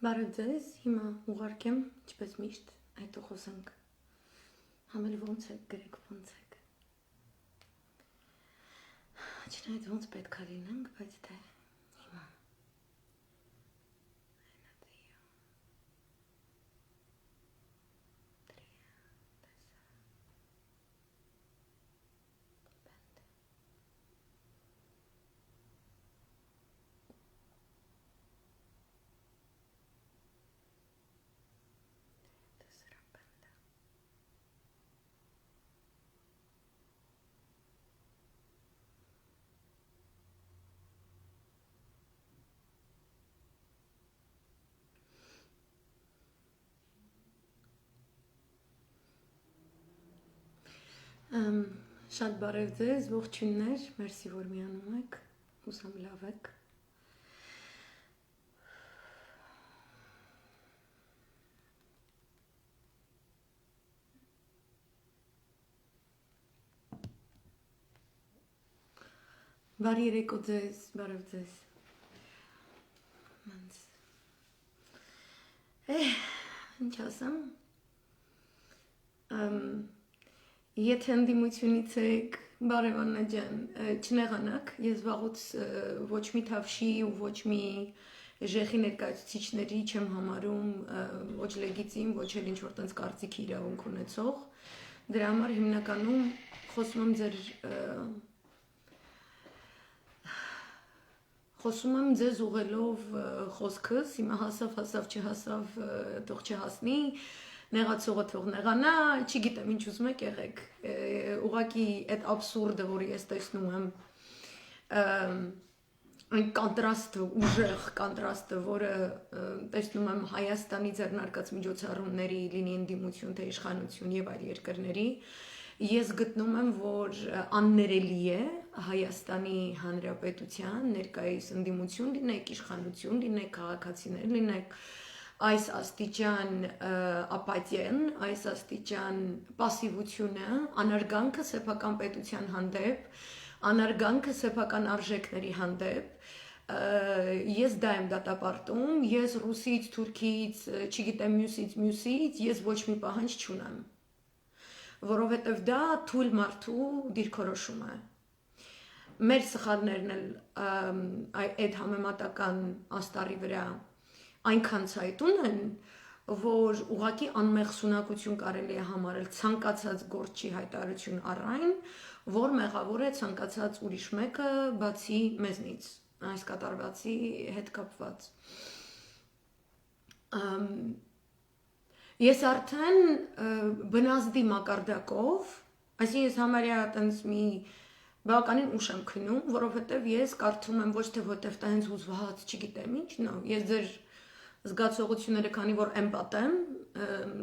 Բարև ձեզ, հիմա ուղարկեմ, ինչպես միշտ, հետո խոսանք, համել ոնց եք, գրեք ոնց եք, չնայած ոնց պետք է լինենք, բայց թե հիմա, շատ բարև ձեզ, ողջույններ, մերսի որ միանում եք, հուսամ լավ եք, բարի երեկո ձեզ, բարև ձեզ, ինչ ասեմ, Եթե ընդդիմությունից եք, բարև Աննա ջան, չնեղանաք, ես վաղուց ոչ մի թավշի ու ոչ մի ժեխի ներկայացուցիչների չեմ համարում ոչ լեգիտիմ, ոչ էլ ինչ-որ տենց կարծիքի իրավունք ունեցող, դրա համար հիմնականում խոսում եմ ձեզ ուղղելով խոսքս, հիմա հասավ, չհասավ, թող չհասնի, նեղացողը թող նեղանա, չգիտեմ ինչ ուզում եք եղեք, ուղղակի այդ աբսուրդը, որ ես տեսնում եմ, այն կոնտրաստը, ուժեղ կոնտրաստը, որը տեսնում եմ Հայաստանի ձեռնարկած միջոցառումների, լինի ընդդիմություն, թե իշխանություն եւ այլ երկրների, ես գտնում եմ, որ աններելի է Հայաստանի Հանրապետության ներկայիս ընդդիմություն լինեք, իշխանություն լինեք, քաղաքացիներ լինեք, այս աստիճան ապաթիան, այս աստիճան պասիվությունը, անարգանքը սեփական պետության հանդեպ, անարգանքը սեփական արժեքների հանդեպ, ես դա եմ դատապարտում, ես ռուսից, թուրքից, չգիտեմ մյուսից, ես ոչ մի պահանջ չունեմ, որովհետև դա թույլ մարդու դիրքորոշում է։ Մեր սխալներն էլ այդ համեմատական աստառի վրա այնքան ցայտուն են, որ ուղղակի անմեղ սունակություն կարելի է համարել ցանկացած գործի հայտարարություն առ այն, որ մեղավոր է ցանկացած ուրիշ մեկը բացի մեզնից, այս կատարվածի հետ կապված։ Ես արդեն բնազդի մակարդակով, այսինքն ես համարյա տենց մի բավականին ուշ եմ քնում, որովհետև ես կարդում եմ ոչ թե որտեվ դա հենց հուզված, չգիտեմ ինչ, ես ձեր զգացողությունները, քանի որ էմպաթ եմ,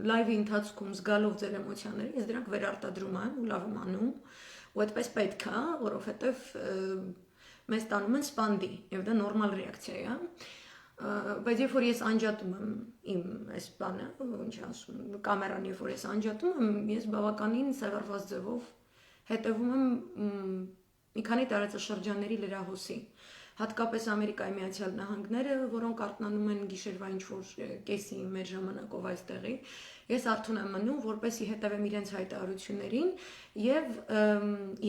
լայվի ընթացքում զգալով ձեր էմոցիաները, ես դրանք վերարտադրում եմ ու լավ եմ անում, ու այդպես պետք է, որովհետև մեզ տանում են սպանդի, եւ դա նորմալ ռեակցիա է, բայց երբ որ ես անջատում եմ իմ այս բանը, ինչ ասում, կամերան երբ որ ես անջատում եմ, ես բավականին սևեռված ձևով հետևում եմ մի քանի տարածաշրջանների լրահոսի, հատկապես Ամերիկայի Միացյալ Նահանգները, որոնք արթնանում են գիշերվա ինչ-որ կեսի մեր ժամանակով այստեղի, ես արթուն եմ մնում, որպեսզի հետևեմ իրենց հայտարարություններին եւ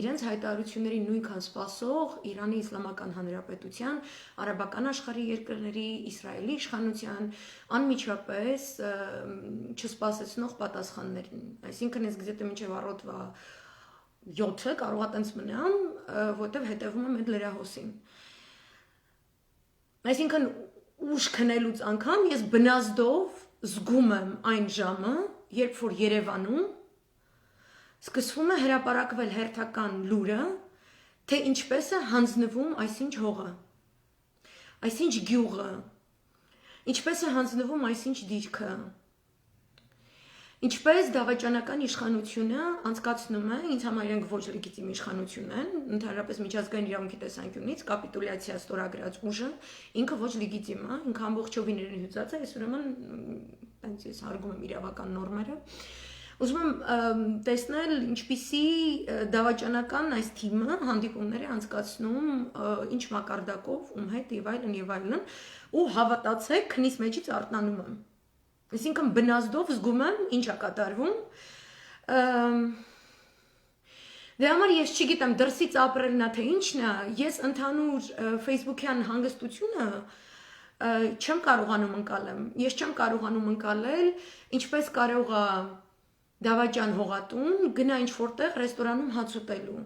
իրենց հայտարարությունների նույնքան սպասող Իրանի Իսլամական Հանրապետության, արաբական աշխարհի երկրների, Իսրայելի իշխանության անմիջապես չսպասեցնող պատասխաններին։ Այսինքն ես գիտեմ ինչեւ առօրվա 7-ը կարող է տենց մնամ, որտեվ հետևում եմ այդ լրահոսին։ Այսինքն ուշ քնելուց անգամ ես բնազդով զգում եմ այն ժամը, երբ որ Երևանում սկսվում է հրապարակվել հերթական լուրը, թե ինչպես է հանձնվում այսինչ հողը, այսինչ գյուղը, ինչպես է հանձնվում այսինչ դիրքը, ինչպես դավաճանական իշխանությունը անցկացնում է, ինձ համար իրենք ոչ լեգիտիմ իշխանություն են, ընդհանրապես միջազգային իրավունքի տեսանկյունից կապիտուլյացիա ստորագրած ուժը ինքը ոչ լեգիտիմ է, ինքը ամբողջովին իրեն հյուծած է, ես ուրեմն տենց ես հարգում եմ իրավական նորմերը, Ուզում եմ տեսնել ինչպիսի դավաճանական այս թիմը հանդիպումներ է անցկացնում, ինչ մակարդակով, ում հետ եւ այլն, ու հավատացեք, քնից մեջից արթնանում եմ։ Այսինքն բնազդով զգում եմ ինչ է կատարվում։ Դե համար ես չգիտեմ դրսից ապրելն է թե ինչն է, ես ընդհանուր Facebook-յան հանգստությունը չեմ կարողանում ընկալեմ։ Ես չեմ կարողանում ընկալել, ինչպես կարող է դավաճան հողատուն գնա ինչ որտեղ ռեստորանում հաց ուտելու։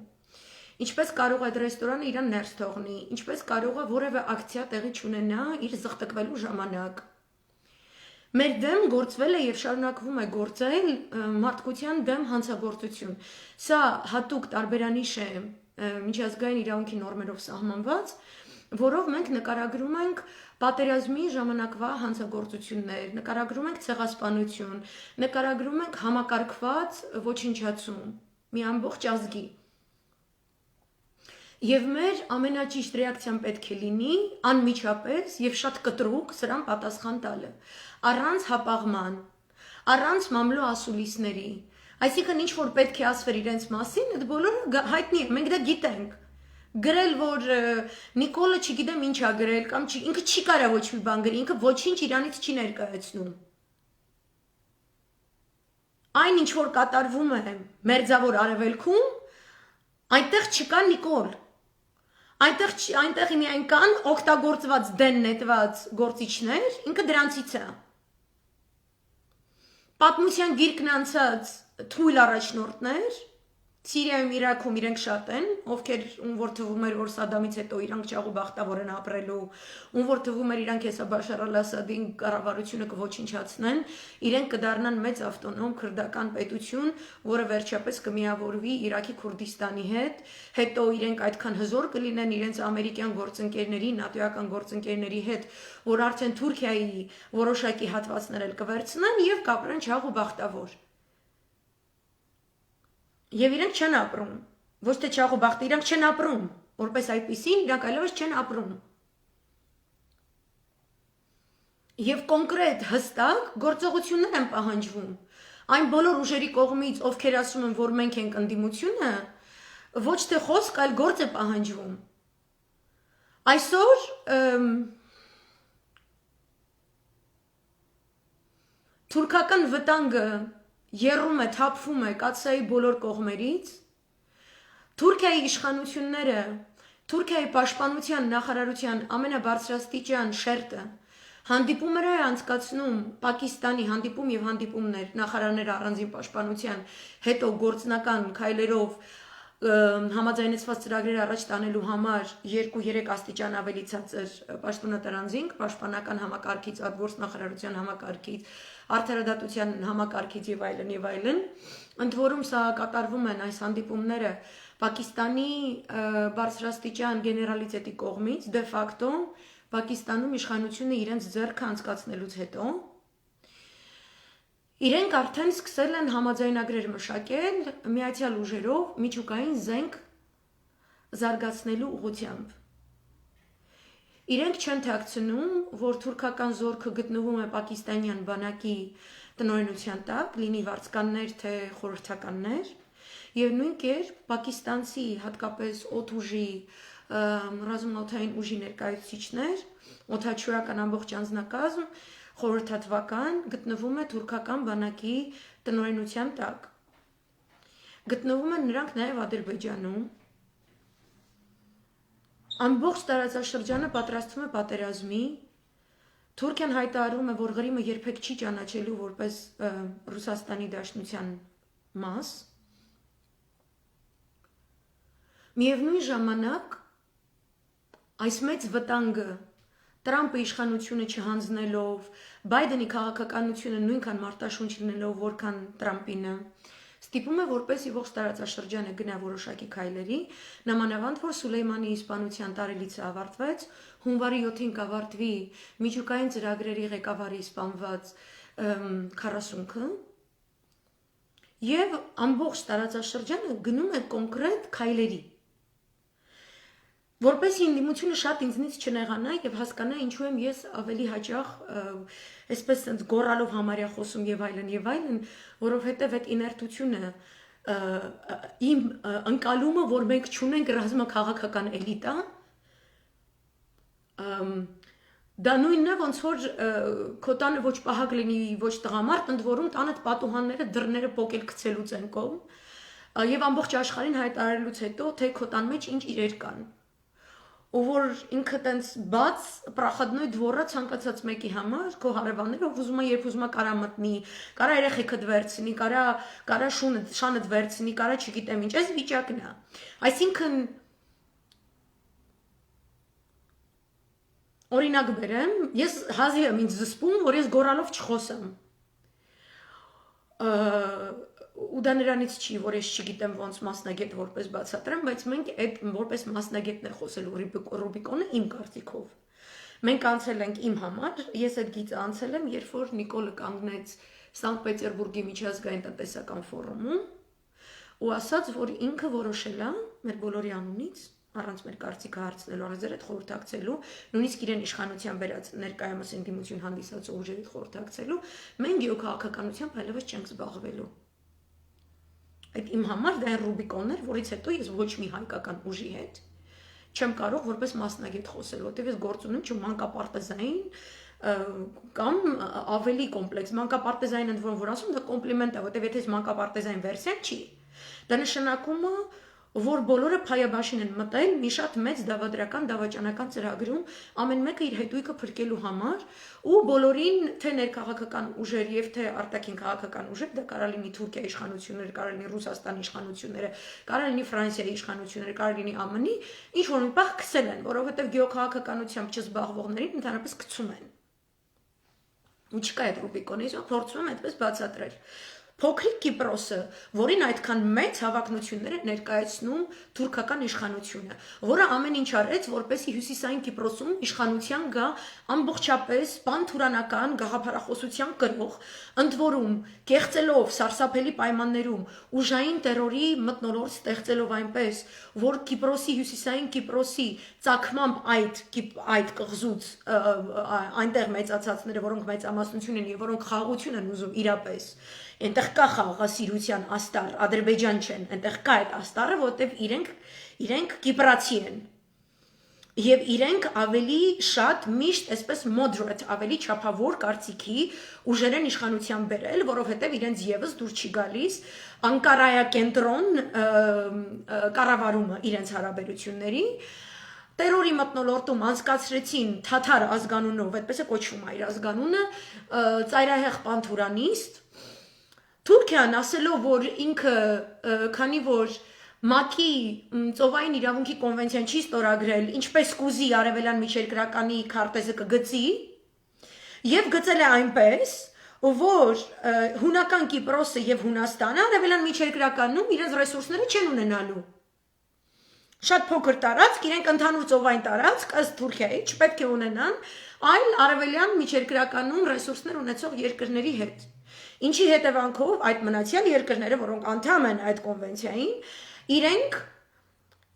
Ինչպես կարող է այդ ռեստորանը իրան ներս թողնի, ինչպես կարող է որևէ ակցիա տեղի չունենա իր զղթկվելու ժամանակ։ Մեր դեմ գործվել է եւ շարունակվում է գործել մարդկության դեմ հանցագործություն։ Սա հատուկ տարբերանիշ է միջազգային իրավունքի նորմերով սահմանված, որով մենք նկարագրում ենք պատերազմի ժամանակվա հանցագործություններ, նկարագրում ենք ցեղասպանություն, նկարագրում ենք համակարգված ոչնչացում մի ամբողջ ազգի։ Եվ մեր ամենաճիշտ ռեակցիան պետք է լինի անմիջապես եւ շատ կտրուկ սրան պատասխան տալը, առանց հապաղման, առանց մամլո ասուլիսների։ Այսինքն ինչ որ պետք է ասվեր իրենց մասին, այդ բոլորը հայտնի է, մենք դա գիտենք։ Գրել, որ Նիկոլը չգիտեմ ինչ է գրել, կամ ինքը չի կարա ոչ մի բան գրի, ինքը ոչինչ իրանից չի ներկայացնում։ Այն ինչ որ կատարվում է Մերձավոր Արևելքում, այնտեղ չկա Նիկոլ։ Այնտեղ միայն կան օգտագործված դեն նետված գործիչներ, ինքը դրանցից է։ Պատմության գիրկն անցած թույլ առաջնորդներ, Սիրիայում, Իրաքում իրենք շատ են, ովքեր ում որ թվում էր, որ Սադամից հետո իրանք ճաղու բախտավոր են ապրելու, ում որ թվում էր իրանք հեսա Բաշար al-Ասադին կառավարությունը կոչնչացնեն, իրենք կդառնան մեծ ավտոնոմ քրդական պետություն, որը վերջապես կմիավորվի Իրաքի Քուրդիստանի հետ, հետո իրենք այդքան հզոր կլինեն իրենց ամերիկյան գործընկերների, նատոյական գործընկերների հետ, որ արդեն Թուրքիայի որոշակի հատվածներ էլ կվերցնեն եւ կապրեն ճաղու բախտավոր։ Եվ իրենք չեն ապրում, ոչ թե ճաղու բախտը, իրենք չեն ապրում, որպես այդպիսին իրենք այլևս չեն ապրում։ Եվ կոնկրետ հստակ գործողություններ են պահանջվում։ Այն բոլոր ուժերի կողմից, ովքեր ասում են, որ մենք ենք ընդդիմությունը, ոչ թե խոսք, այլ գործ է պահանջվում։ Այսօր թուրքական վտանգը եռում է, թափվում է Կացայի բոլոր կողմերից, Թուրքիայի իշխանությունները, Թուրքիայի պաշտպանության նախարարության ամենաբարձրաստիճան շերտը հանդիպումներ է անցկացնում Պակիստանի հանդիպում եւ հանդիպումներ նախարարները առանձին պաշտպանության, հետո գործնական քայլերով համաձայնեցված ծրագրեր առաջ տանելու համար 2-3 աստիճան ավելի ցածր պաշտոնատարանձինք, պաշտպանական համակարգից, արտգործնախարարության համակարգից, արդարադատության համակարգից եւ այլն, ընդ որում սա կատարվում են այս հանդիպումները Պակիստանի բարձրաստիճան գեներալիտետի կողմից, դե ֆակտո Պակիստանում իշխանությունը իրենց ձեռքը անցկացնելուց հետո իրենք արդեն սկսել են համաձայնագրեր մշակել միացյալ ուժերով միջուկային զենք զարգացնելու ուղղությամբ։ Իրենք չեն թաքցնում, որ թուրքական զորքը գտնվում է պակիստանյան բանակի տնօրինության տակ, լինի վարձկաններ թե խորհրդականներ, եւ նույն կերպ պակիստանցի հատկապես օդուժի ռազմաօդային ուժի ներկայացուցիչներ, օդաչուական ամբողջ անձնակազմ խորհրդատվական գտնվում է թուրքական բանակի տնօրինության տակ։ Գտնվում են նրանք նաև Ադրբեջանում։ Ամբողջ տարածաշրջանը պատրաստվում է պատերազմի։ Թուրքիան հայտարարում է, որ Ղրիմը երբեք չի ճանաչելու որպես Ռուսաստանի Դաշնության մաս։ Միևնույն ժամանակ այս մեծ վտանգը Տրամպը իշխանությունը չհանձնելով, Բայդենի քաղաքականությունը նույնքան մարտաշունչ լինելով, որքան Տրամպինը, ստիպում է որպեսզի ողջ տարածաշրջանը գնա որոշակի քայլերի, նամանավանդ որ Սուլեյմանի իսպանության տարելիցը ավարտվեց, հունվարի 7-ին կավարտվի միջուկային ծրագրերի ղեկավարի սպանված 40-ը, եւ ամբողջ տարածաշրջանը գնում է կոնկրետ քայլերի։ Որպեսզի ինդիմությունը շատ ինձնից չնեղանա եւ հասկանա ինչու եմ ես ավելի հաճախ այսպես sense գորալով համարյա խոսում եւ այլն, որովհետեւ այդ իներտությունը իմ ընկալումը, որ մենք չունենք ռազմաքաղաքական էլիտա, դա նույնն է ոնց որ քո տանը ոչ պահակ լինի, ոչ տղամարդ, ընդ որում տանդ պատուհանները դռները պոկել գցելուց են կողմ եւ ամբողջ աշխարհին հայտարարելուց հետո թե քո տան մեջ ինչ իրեր կան ու որ ինքը տենց բաց պրախադնոյ դվորա ցանկացած մեկի համար քո հարևանները ով ուզում է երբ ուզում է կարա մտնի, կարա երեխեքդ վերցնի, կարա շանդ վերցնի, կարա չգիտեմ ինչ, այս վիճակն է։ Այսինքն օրինակ բերեմ, ես հազիվ եմ ինձ զսպում, որ ես գորալով չխոսեմ։ Ու դա նրանից չի, որ ես չգիտեմ ոնց մասնագետ որպես բացատրեմ, բայց մենք այդ որպես մասնագետներ խոսելու Ռուբիկոնը իմ կարծիքով։ Մենք անցել ենք իմ համար, ես այդ գիծը անցել եմ, երբ որ Նիկոլը կանգնեց Սանկտ Պետերբուրգի միջազգային տնտեսական ֆորումում ու ասաց, որ ինքը որոշել է մեր բոլորի անունից, առանց մեր կարծիքը հարցնելու, առանց այդ խորհրդակցելու, նույնիսկ իրեն իշխանության բերած ներկայումս ընդդիմություն հանդիսացող ուժերի խորհրդակցելու, մենք գեոքաղաքականությամբ այլևս չենք զբաղվելու։ Այդ իմ համար դա Ռուբիկոնն էր, որից հետո ես ոչ մի հայկական ուժի հետ չեմ կարող որպես մասնագետ խոսել, որտեղ ես գործ ունեմ չու մանկապարտեզային կամ ավելի կոմպլեքս մանկապարտեզային ընդ որում որ ասում դա կոմպլիմենտ է, որտեղ եթե ես մանկապարտեզային վերսիան չի, դա նշանակում է որ բոլորը փայաբաշին են մտել մի շատ մեծ դավադրական դավաճանական ծրագրում ամեն մեկը իր հետույքը փրկելու համար ու բոլորին թե ներքաղաքական ուժեր եւ թե արտաքին քաղաքական ուժեր դա կարող լինի Թուրքիայի իշխանությունները, կարող լինի Ռուսաստանի իշխանությունները, կարող լինի Ֆրանսիայի իշխանությունները, կարող լինի ԱՄՆ-ի, ինչ որ մի պահ քսել են, որովհետեւ գեոքաղաքականությամբ չզբաղվողներին ընդհանրապես գցում են։ Ու չկա այդ Ռուբիկոնը, ես փորձում եմ այդպես բացատրել։ Փոքրիկ Կիպրոսը, որին այդքան մեծ հավակնություններ է ներկայացնում թուրքական իշխանությունը, որը ամեն ինչ արեց, որպեսզի հյուսիսային Կիպրոսում իշխանության գա ամբողջապես պանթուրանական գաղափարախոսության կրող, ընդ որում կեղծելով սարսափելի պայմաններում ուժային տերորի մթնոլորտ ստեղծելով այնպես, որ Կիպրոսի հյուսիսային Կիպրոսի ծագմամբ այդ կղզուց այնտեղ մեծացածները, որոնք մեծամասնություն են եւ որոնք խաղաղություն են ուզում իրապես Այնտեղ կա խաղաղասիրության աստար, Ադրբեջան չեն, այնտեղ կա այդ աստարը, որտեվ իրենք կիպրացի են։ Եվ իրենք ավելի շատ միշտ այսպես moderate, ավելի չափավոր կարծիքի ուժեր են իշխանության բերել, որովհետև իրենց եւս դուր չի գալիս Անկարայակենտրոն կառավարումը իրենց հարաբերությունների Տերորի մթնոլորտում անցկացրեցին թաթար ազգանունով, այդպես է կոչվում է իր ազգանունը, ծայրահեղ պանթուրանիստ Թուրքիան ասելով, որ ինքը, քանի որ ՄԱԿ-ի ծովային իրավունքի կոնվենցիան չի ստորագրել, ինչպես կուզի արևելյան միջերկրականի քարտեզը կգծի, եւ գծել է այնպես, որ հունական Կիպրոսը եւ Հունաստանը արևելյան միջերկրականում իրենց ռեսուրսները չեն ունենալու։ Շատ փոքր տարածք, իրենք ընդհանուր ծովային տարածք, ըստ Թուրքիայի, չպետք է ունենան, այլ արևելյան միջերկրականում ռեսուրսներ ունեցող երկրների հետ։ Ինչի հետևանքով այդ մնացյալ երկրները, որոնք անդամ են այդ կոնվենցիային,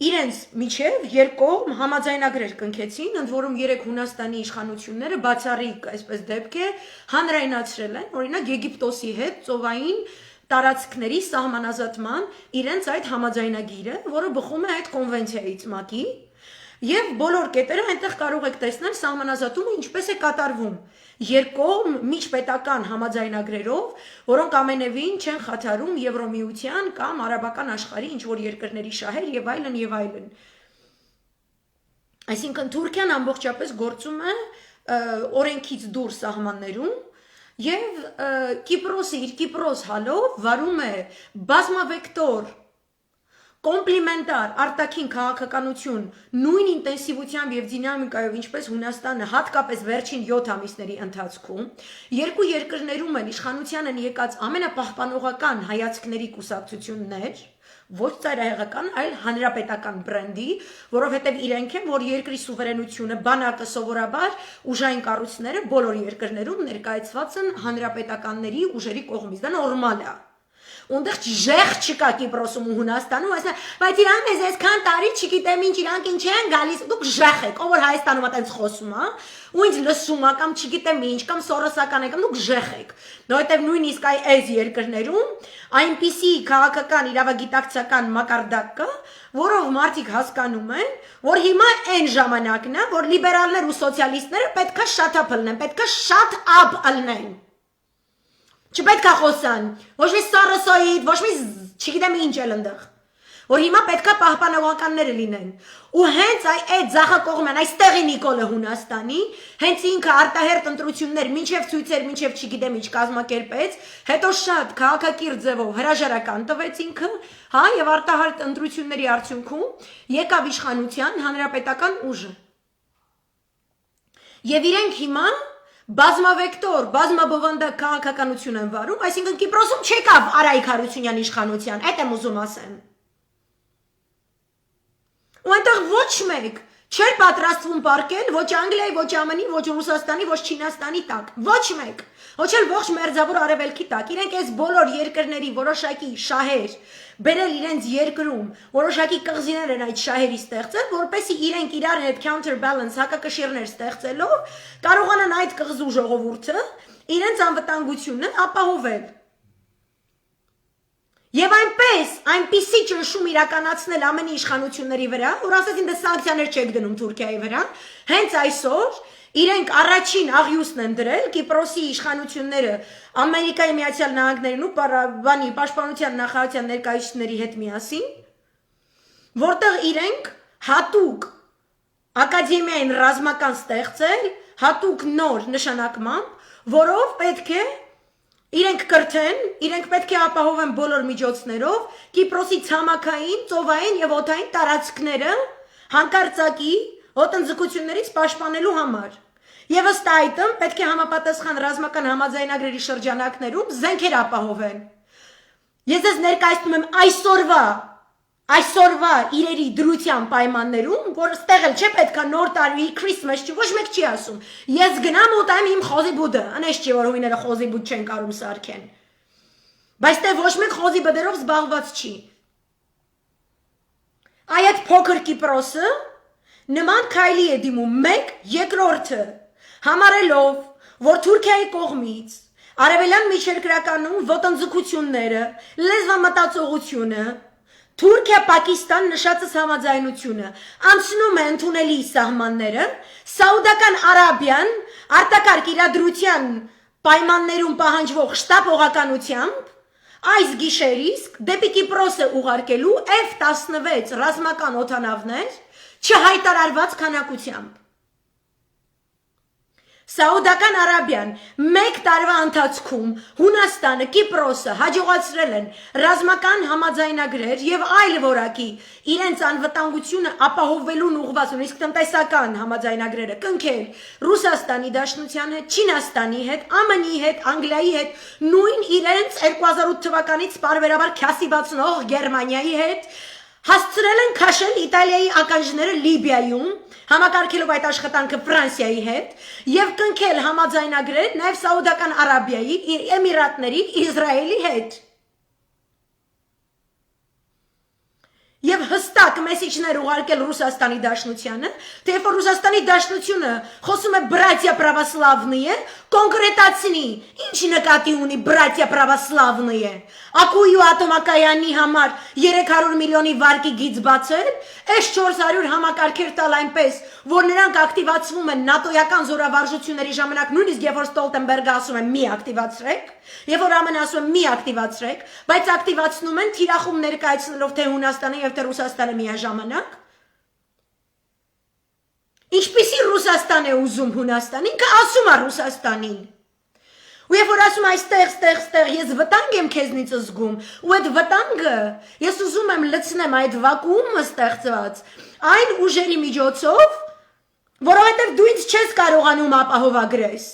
իրենց միջև երկկողմ համաձայնագրեր կնքեցին, ընդ որում 3 Հունաստանի իշխանությունները բացառիկ այսպես դեպք է հանրայնացրել են, օրինակ Եգիպտոսի հետ ծովային տարածքների սահմանազատման իրենց այդ համաձայնագիրը, որը բխում է այդ կոնվենցիայից ՄԱԿ-ի, եւ բոլոր կետերը այնտեղ կարող եք տեսնել սահմանազատումը ինչպես է կատարվում երկկողմ միջպետական համաձայնագրերով, որոնք ամենևին չեն խաթարում Եվրոմիության կամ արաբական աշխարհի ինչ որ երկրների շահեր եւ այլն եւ այլն։ Այսինքն Թուրքիան ամբողջապես գործում է օրենքից դուրս սահմաններում եւ Կիպրոսը իր Կիպրոս հալով վարում է բազմավեկտոր կոմպլիմենտար արտաքին քաղաքականություն նույն ինտենսիվությամբ եւ դինամիկայով ինչպես Հունաստանը հատկապես վերջին 7 ամիսների ընթացքում երկու երկրներում էլ իշխանության են եկած ամենապահպանողական հայացքների կուսակցություններ ոչ ծայրահեղական, այլ հանրապետական բրենդի, որովհետև իրենք են, որ երկրի սուվերենությունը, բանակը սովորաբար ուժային կառույցները բոլոր երկրներում ներկայացված են հանրապետականների ուժերի կողմից, դա նորմալ է։ Ունդեղ ժեղ չկա Կիպրոսում ու Հունաստանում, ասեն, բայց իրան մեզ այսքան տարի չգիտեմ ինչ իրանք ինչ են գալիս, դուք ժեղ եք, ով որ Հայաստանում այդպես խոսում, հա, ու ինձ լսում է կամ չգիտեմ ինչ, կամ սորոսական եք, դուք ժեղ եք։ Որովհետև նույնիսկ այս երկրներում այնպիսի քաղաքական իրավագիտակցական մակարդակ կա, որով մարդիկ հասկանում են, որ հիմա այն ժամանակն է, որ լիբերալներ ու սոցիալիստները պետքա շատ up ըլնեն, պետքա շատ up ըլնեն։ Չպետքա խոսան, ոչ մի սարոսոիդ, ոչ մի չգիտեմ ինչ էլ ընդեղ, որ հիմա պետքա պահպանողականները լինեն։ Ու հենց այդ ձախակողմեն, այստեղի Նիկոլը Հունաստանի, հենց ինքը արտահերտ ընտրություններ, մինչև ցույցեր, մինչև չգիտեմ ինչ կազմակերպեց, հետո շատ քաղաքակիրթ ձևով հրաժարական տվեց ինքը, հա, եւ արտահերտ ընտրությունների արդյունքում եկավ իշխանության հանրապետական ուժը։ Եվ իրենք հիմա բազմավեկտոր, բազմաբովանդակ քաղաքականություն են վարում, այսինքն Կիպրոսում չեկավ Արայիկ Հարությունյան իշխանության, այդ եմ ուզում ասեմ։ Ու այնտեղ ոչ մեկ չէր պատրաստվում պարկել ոչ Անգլիայի, ոչ ԱՄՆ-ի, ոչ Ռուսաստանի, ոչ Չինաստանի տակ, ոչ մեկ, ոչ էլ ողջ մերձավոր արևելքի տակ, իրենք այս բոլոր երկրների որոշակի շահեր բերել իրենց երկրում, որոշակի կղզիներ են այդ շահերի ստեղծել, որպեսզի իրենք իրար հետ counterbalance հակակշիռներ ստեղծելով կարողանան այդ կղզու ժողովուրդը իրենց անվտանգությունը ապահովել։ Եվ այնպիսի ճնշում իրականացնել ԱՄՆ-ի իշխանությունների վրա, որ ասեցին դե սանկցիաներ չեք դնում Թուրքիայի վրա, հենց այսօր իրենք առաջին աղյուսն են դրել Կիպրոսի իշխանությունները Ամերիկայի Միացյալ Նահանգներն ու պաշտպանության նախարարության ներկայացուցիչների հետ միասին, որտեղ իրենք հատուկ ակադեմիային ռազմական ստեղծել, հատուկ նոր նշանակմամբ, որով պետք է իրենք կրթեն, իրենք պետք է ապահովեն բոլոր միջոցներով Կիպրոսի ցամաքային, ծովային եւ օդային տարածքները հանկարծակի ոտնձգություններից պաշտպանելու համար։ Եվ ըստ այդմ պետք է համապատասխան ռազմական համաձայնագրերի շրջանակներում զենքեր ապահովեն։ Ես ձեզ ներկայացնում եմ այսօրվա իրերի դրության պայմաններում, որ ստեղ էլ չէ պետքա նոր տարի Christmas չի, ոչ մեկ չի ասում։ Ես գնամ ուտեմ իմ խոզի բուդը, անես չի որ հույները խոզի բուդ չեն կարում սարքեն։ Բայց դե ոչ մեկ խոզի բդերով զբաղված չի։ Այդ փոքր Կիպրոսը նման քայլի է դիմում մեկ երկրորդը, համարելով, որ Թուրքիայի կողմից արևելյան միջերկրականում ոտնձգությունները, լեզվամտածողությունը Թուրքիա-Պակիստան նշածս համաձայնությունը անցնում է ընդունելի սահմանները, Սաուդական Արաբիան արտակարգ իրադրության պայմաններում պահանջվող շտապողականությամբ այս գիշեր իսկ դեպի Կիպրոսը ուղարկելու F-16 ռազմական օդանավներ չհայտարարված քանակությամբ։ Սաուդական Արաբիան մեկ տարվա ընթացքում Հունաստանը, Կիպրոսը հաջողացրել են ռազմական համաձայնագրեր եւ այլ որակի իրենց անվտանգությունը ապահովելուն ուղղված նույնիսկ տնտեսական համաձայնագրերը կնքել Ռուսաստանի Դաշնության հետ, Չինաստանի հետ, ԱՄՆ-ի հետ, Անգլիայի հետ, նույն իրենց 2008 թվականից պարբերաբար քյասի բացնող Գերմանիայի հետ հասցրել են քաշել Իտալիայի ականջները Լիբիայում, համակարգելով այդ աշխատանքը Ֆրանսիայի հետ եւ կնքել համաձայնագրեր նաեւ Սաուդական Արաբիայի, Էմիրատների, Իսրայելի հետ։ Եվ հստակ մեսիջներ ուղարկել Ռուսաստանի Դաշնությանը, թե երբ որ Ռուսաստանի Դաշնությունը խոսում է բրատյա պրավասլավնիե, կոնկրետացնի, ինչ նկատի ունի բրատյա պրավասլավնիե։ Ակույու ատոմակայանի համար 300 միլիոնի վարկի գիծ բացել, այս 400 համակարգեր տալ այնպես, որ նրանք ակտիվացվում են նատոյական զորավարժությունների ժամանակ, նույնիսկ երբ որ Ստոլտենբերգը ասում է մի ակտիվացրեք, երբ որ ԱՄՆ-ն ասում է մի ակտիվացրեք, բայց ակտիվացնում են թիրախում ներկայացնելով թե Հունաստանը եւ թե Ռուսաստանը միաժամանակ։ Ինչպիսի Ռուսաստան է ուզում Հունաստան, ինքը ասում է Ռուսաստանին։ Ու երբ որ ասում այստեղ ես վտանգ եմ քեզնից զգում, ու այդ վտանգը ես ուզում եմ լցնեմ այդ վակուումը ստեղծված այն ուժերի միջոցով, որովհետև դու ինձ չես կարողանում ապահովագրես։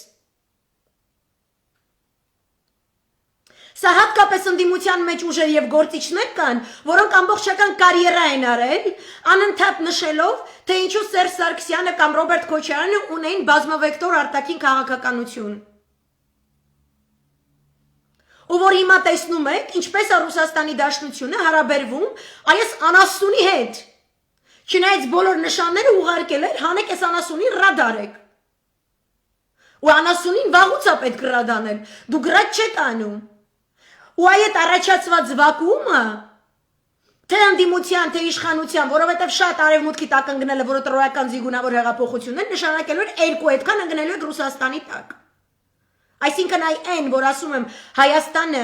Սա հատկապես ընդդիմության մեջ ուժեր եւ գործիչներ կան, որոնք ամբողջական կարիերա են արել, անընդհատ նշելով, թե ինչու Սերժ Սարգսյանը կամ Ռոբերտ Քոչարյանը ունեին բազմավեկտոր արտաքին քաղաքականություն։ ու որ հիմա տեսնում եք, ինչպես է Ռուսաստանի Դաշնությունը հարաբերվում այս անասունի հետ։ Չնայած բոլոր նշանները ուղարկել էր, հանեք այս անասունին ռադարեք։ Ու անասունին վաղուց է պետք ռադանել, դուք ռադ չեք անում։ Ու այդ առաջացված վակուումը, թե ընդդիմության, թե իշխանության, որովհետև շատ արևմուտքի տակ ընկնել է, որը տրոյական զիգունավոր հեղափոխությունն է, նշանակելու էր երկու այդքան ընկնելու եք Ռուսաստանի տակ։ Այսինքն այն, որ ասում եմ, Հայաստանը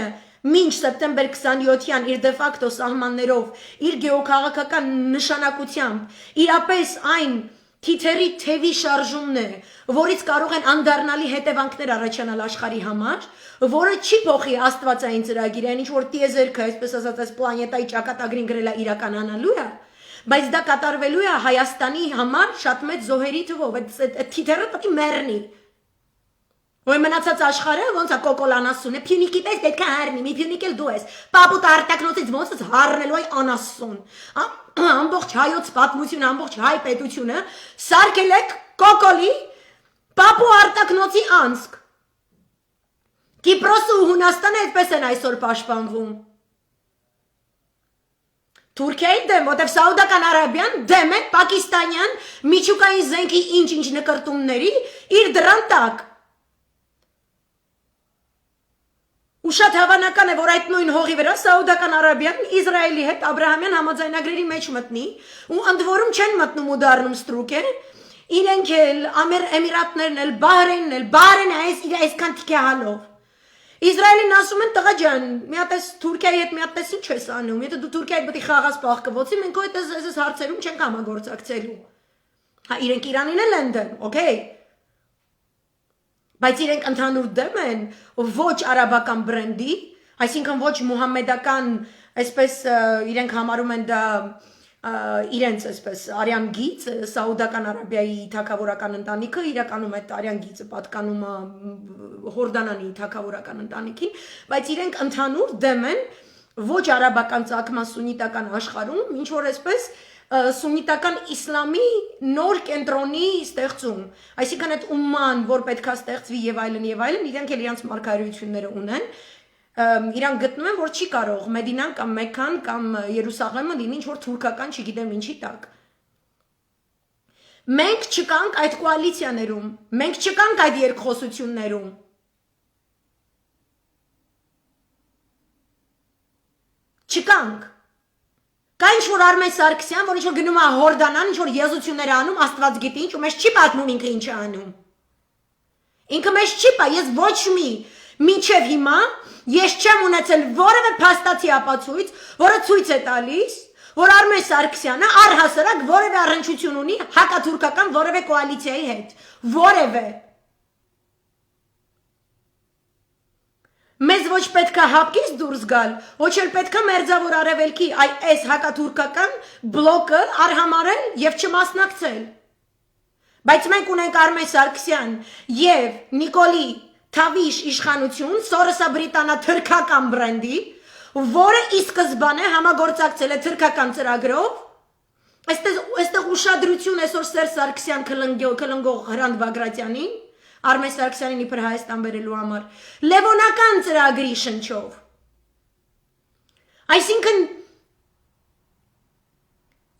մինչ սեպտեմբեր 27-յան իր դե ֆակտո սահմաններով, իր գեոքաղաքական նշանակությամբ, իրապես այն թիթերի թևի շարժումն է, որից կարող են անդառնալի հետևանքներ առաջանալ աշխարհի համար, որը չի փոխի աստվածային ծրագիրը, այն ինչ որ տիեզերքը, այսպես ասած, այս պլանետայի ճակատագրին գրել է իրականանալու է, բայց դա կատարվելու է Հայաստանի համար շատ մեծ զոհերի թվով, այդ թիթերը պետք է մեռնի։ Ոյ մնացած աշխարհը ոնց է կոկոլանասուն է, փյունիկի պես պետք է հառնի, մի փյունիկ էլ դու ես։ Պապուտ արտակնոցից ոնց ես հառնելու այ անասուն։ Ամբողջ հայոց պատմությունը, ամբողջ հայ պետությունը սարքել եք կոկոլի պապու արտակնոցի անցք։ Կիպրոսը ու Հունաստանը այդպես են այսօր պաշտպանվում։ Թուրքիայի դեմ, որտեղ Սաուդական Արաբիան դեմ է պակիստանյան միջուկային զենքի ինչ նկրտումների իր դրան տակ։ Ու շատ հավանական է, որ այդ նույն հողի վրա Սաուդական Արաբիան Իսրայելի հետ Աբրահամյան համաձայնագրերի մեջ մտնի, ու ընդ որում չեն մտնում ու դառնում ստրուկ է, իրենք էլ Էմիրատներն էլ, Բահրեյնը այսքան թիքահալով։ Իսրայելին ասում են տղա ջան, մի հատ էս Թուրքիայի հետ մի հատ էս ինչ ես անում, եթե դու Թուրքիայի հետ պետք է խաղաս պահկվոցի, մենք այդ էս հարցերում չենք համագործակցելու։ Հա իրենք Իրանին էլ են դեմ, օքեյ։ Բայց իրենք ընդհանուր դեմ են ոչ արաբական բրենդի, այսինքն ոչ մուհամմեդական, այսպես իրենք համարում են դա իրենց այսպես արյան գիծ, Սաուդական Արաբիայի թագավորական ընտանիքը իրականում այդ արյան գիծը պատկանում է Հորդանանի թագավորական ընտանիքին, բայց իրենք ընդհանուր դեմ են ոչ արաբական ծագման սուննիտական աշխարհում, ինչ որ այսպես սուննիտական իսլամի նոր կենտրոնի ստեղծում, այսինքն այդ ումման, որ պետքա ստեղծվի եւ այլն, իրենք էլ իրենց մարգարեությունները ունեն, իրանք գտնում են, որ չի կարող Մեդինան կամ Մեքքան կամ Երուսաղեմը լինի ինչ որ թուրքական, չգիտեմ ինչի տակ։ Մենք չկանք այդ կոալիցիաներում, մենք չկանք այդ երկխոսություններում։ Չկանք։ Կա ինչ որ Արմեն Սարգսյան, որ ինչ որ գնում է Հորդանան, ինչ որ եզություններ անում, Աստված գիտի ինչ, ու մեզ չի պատմում ինքը ինչ է անում։ Ինքը մեզ չի պա, ես ոչ մի մինչև հիմա ես չեմ ունեցել որևէ փաստացի ապացույց, որը ցույց է տալիս, որ Արմեն Սարգսյանը առհասարակ որևէ առնչություն ունի հակաթուրքական որևէ կոալիցիայի հետ, որևէ։ Մեզ ոչ պետքա հապկից դուրս գալ, ոչ էլ պետքա մերձավոր արևելքի այս հակաթուրքական բլոկը արհամարել եւ չմասնակցել։ Բայց մենք ունենք Արմեն Սարգսյան եւ Նիկոլի Թավիշ իշխանություն, Սորոսա բրիտանա թրքական բրենդի, որը ի սկզբանե համագործակցել է թրքական ծրագրով, այստեղ ուշադրություն այսօր Սերժ Սարգսյան քլնգող Հրանտ Բագրատյանին, Արմեն Սարգսյանին իբր Հայաստան բերելու համար, Լևոնական ծրագրի շնչով։ Այսինքն,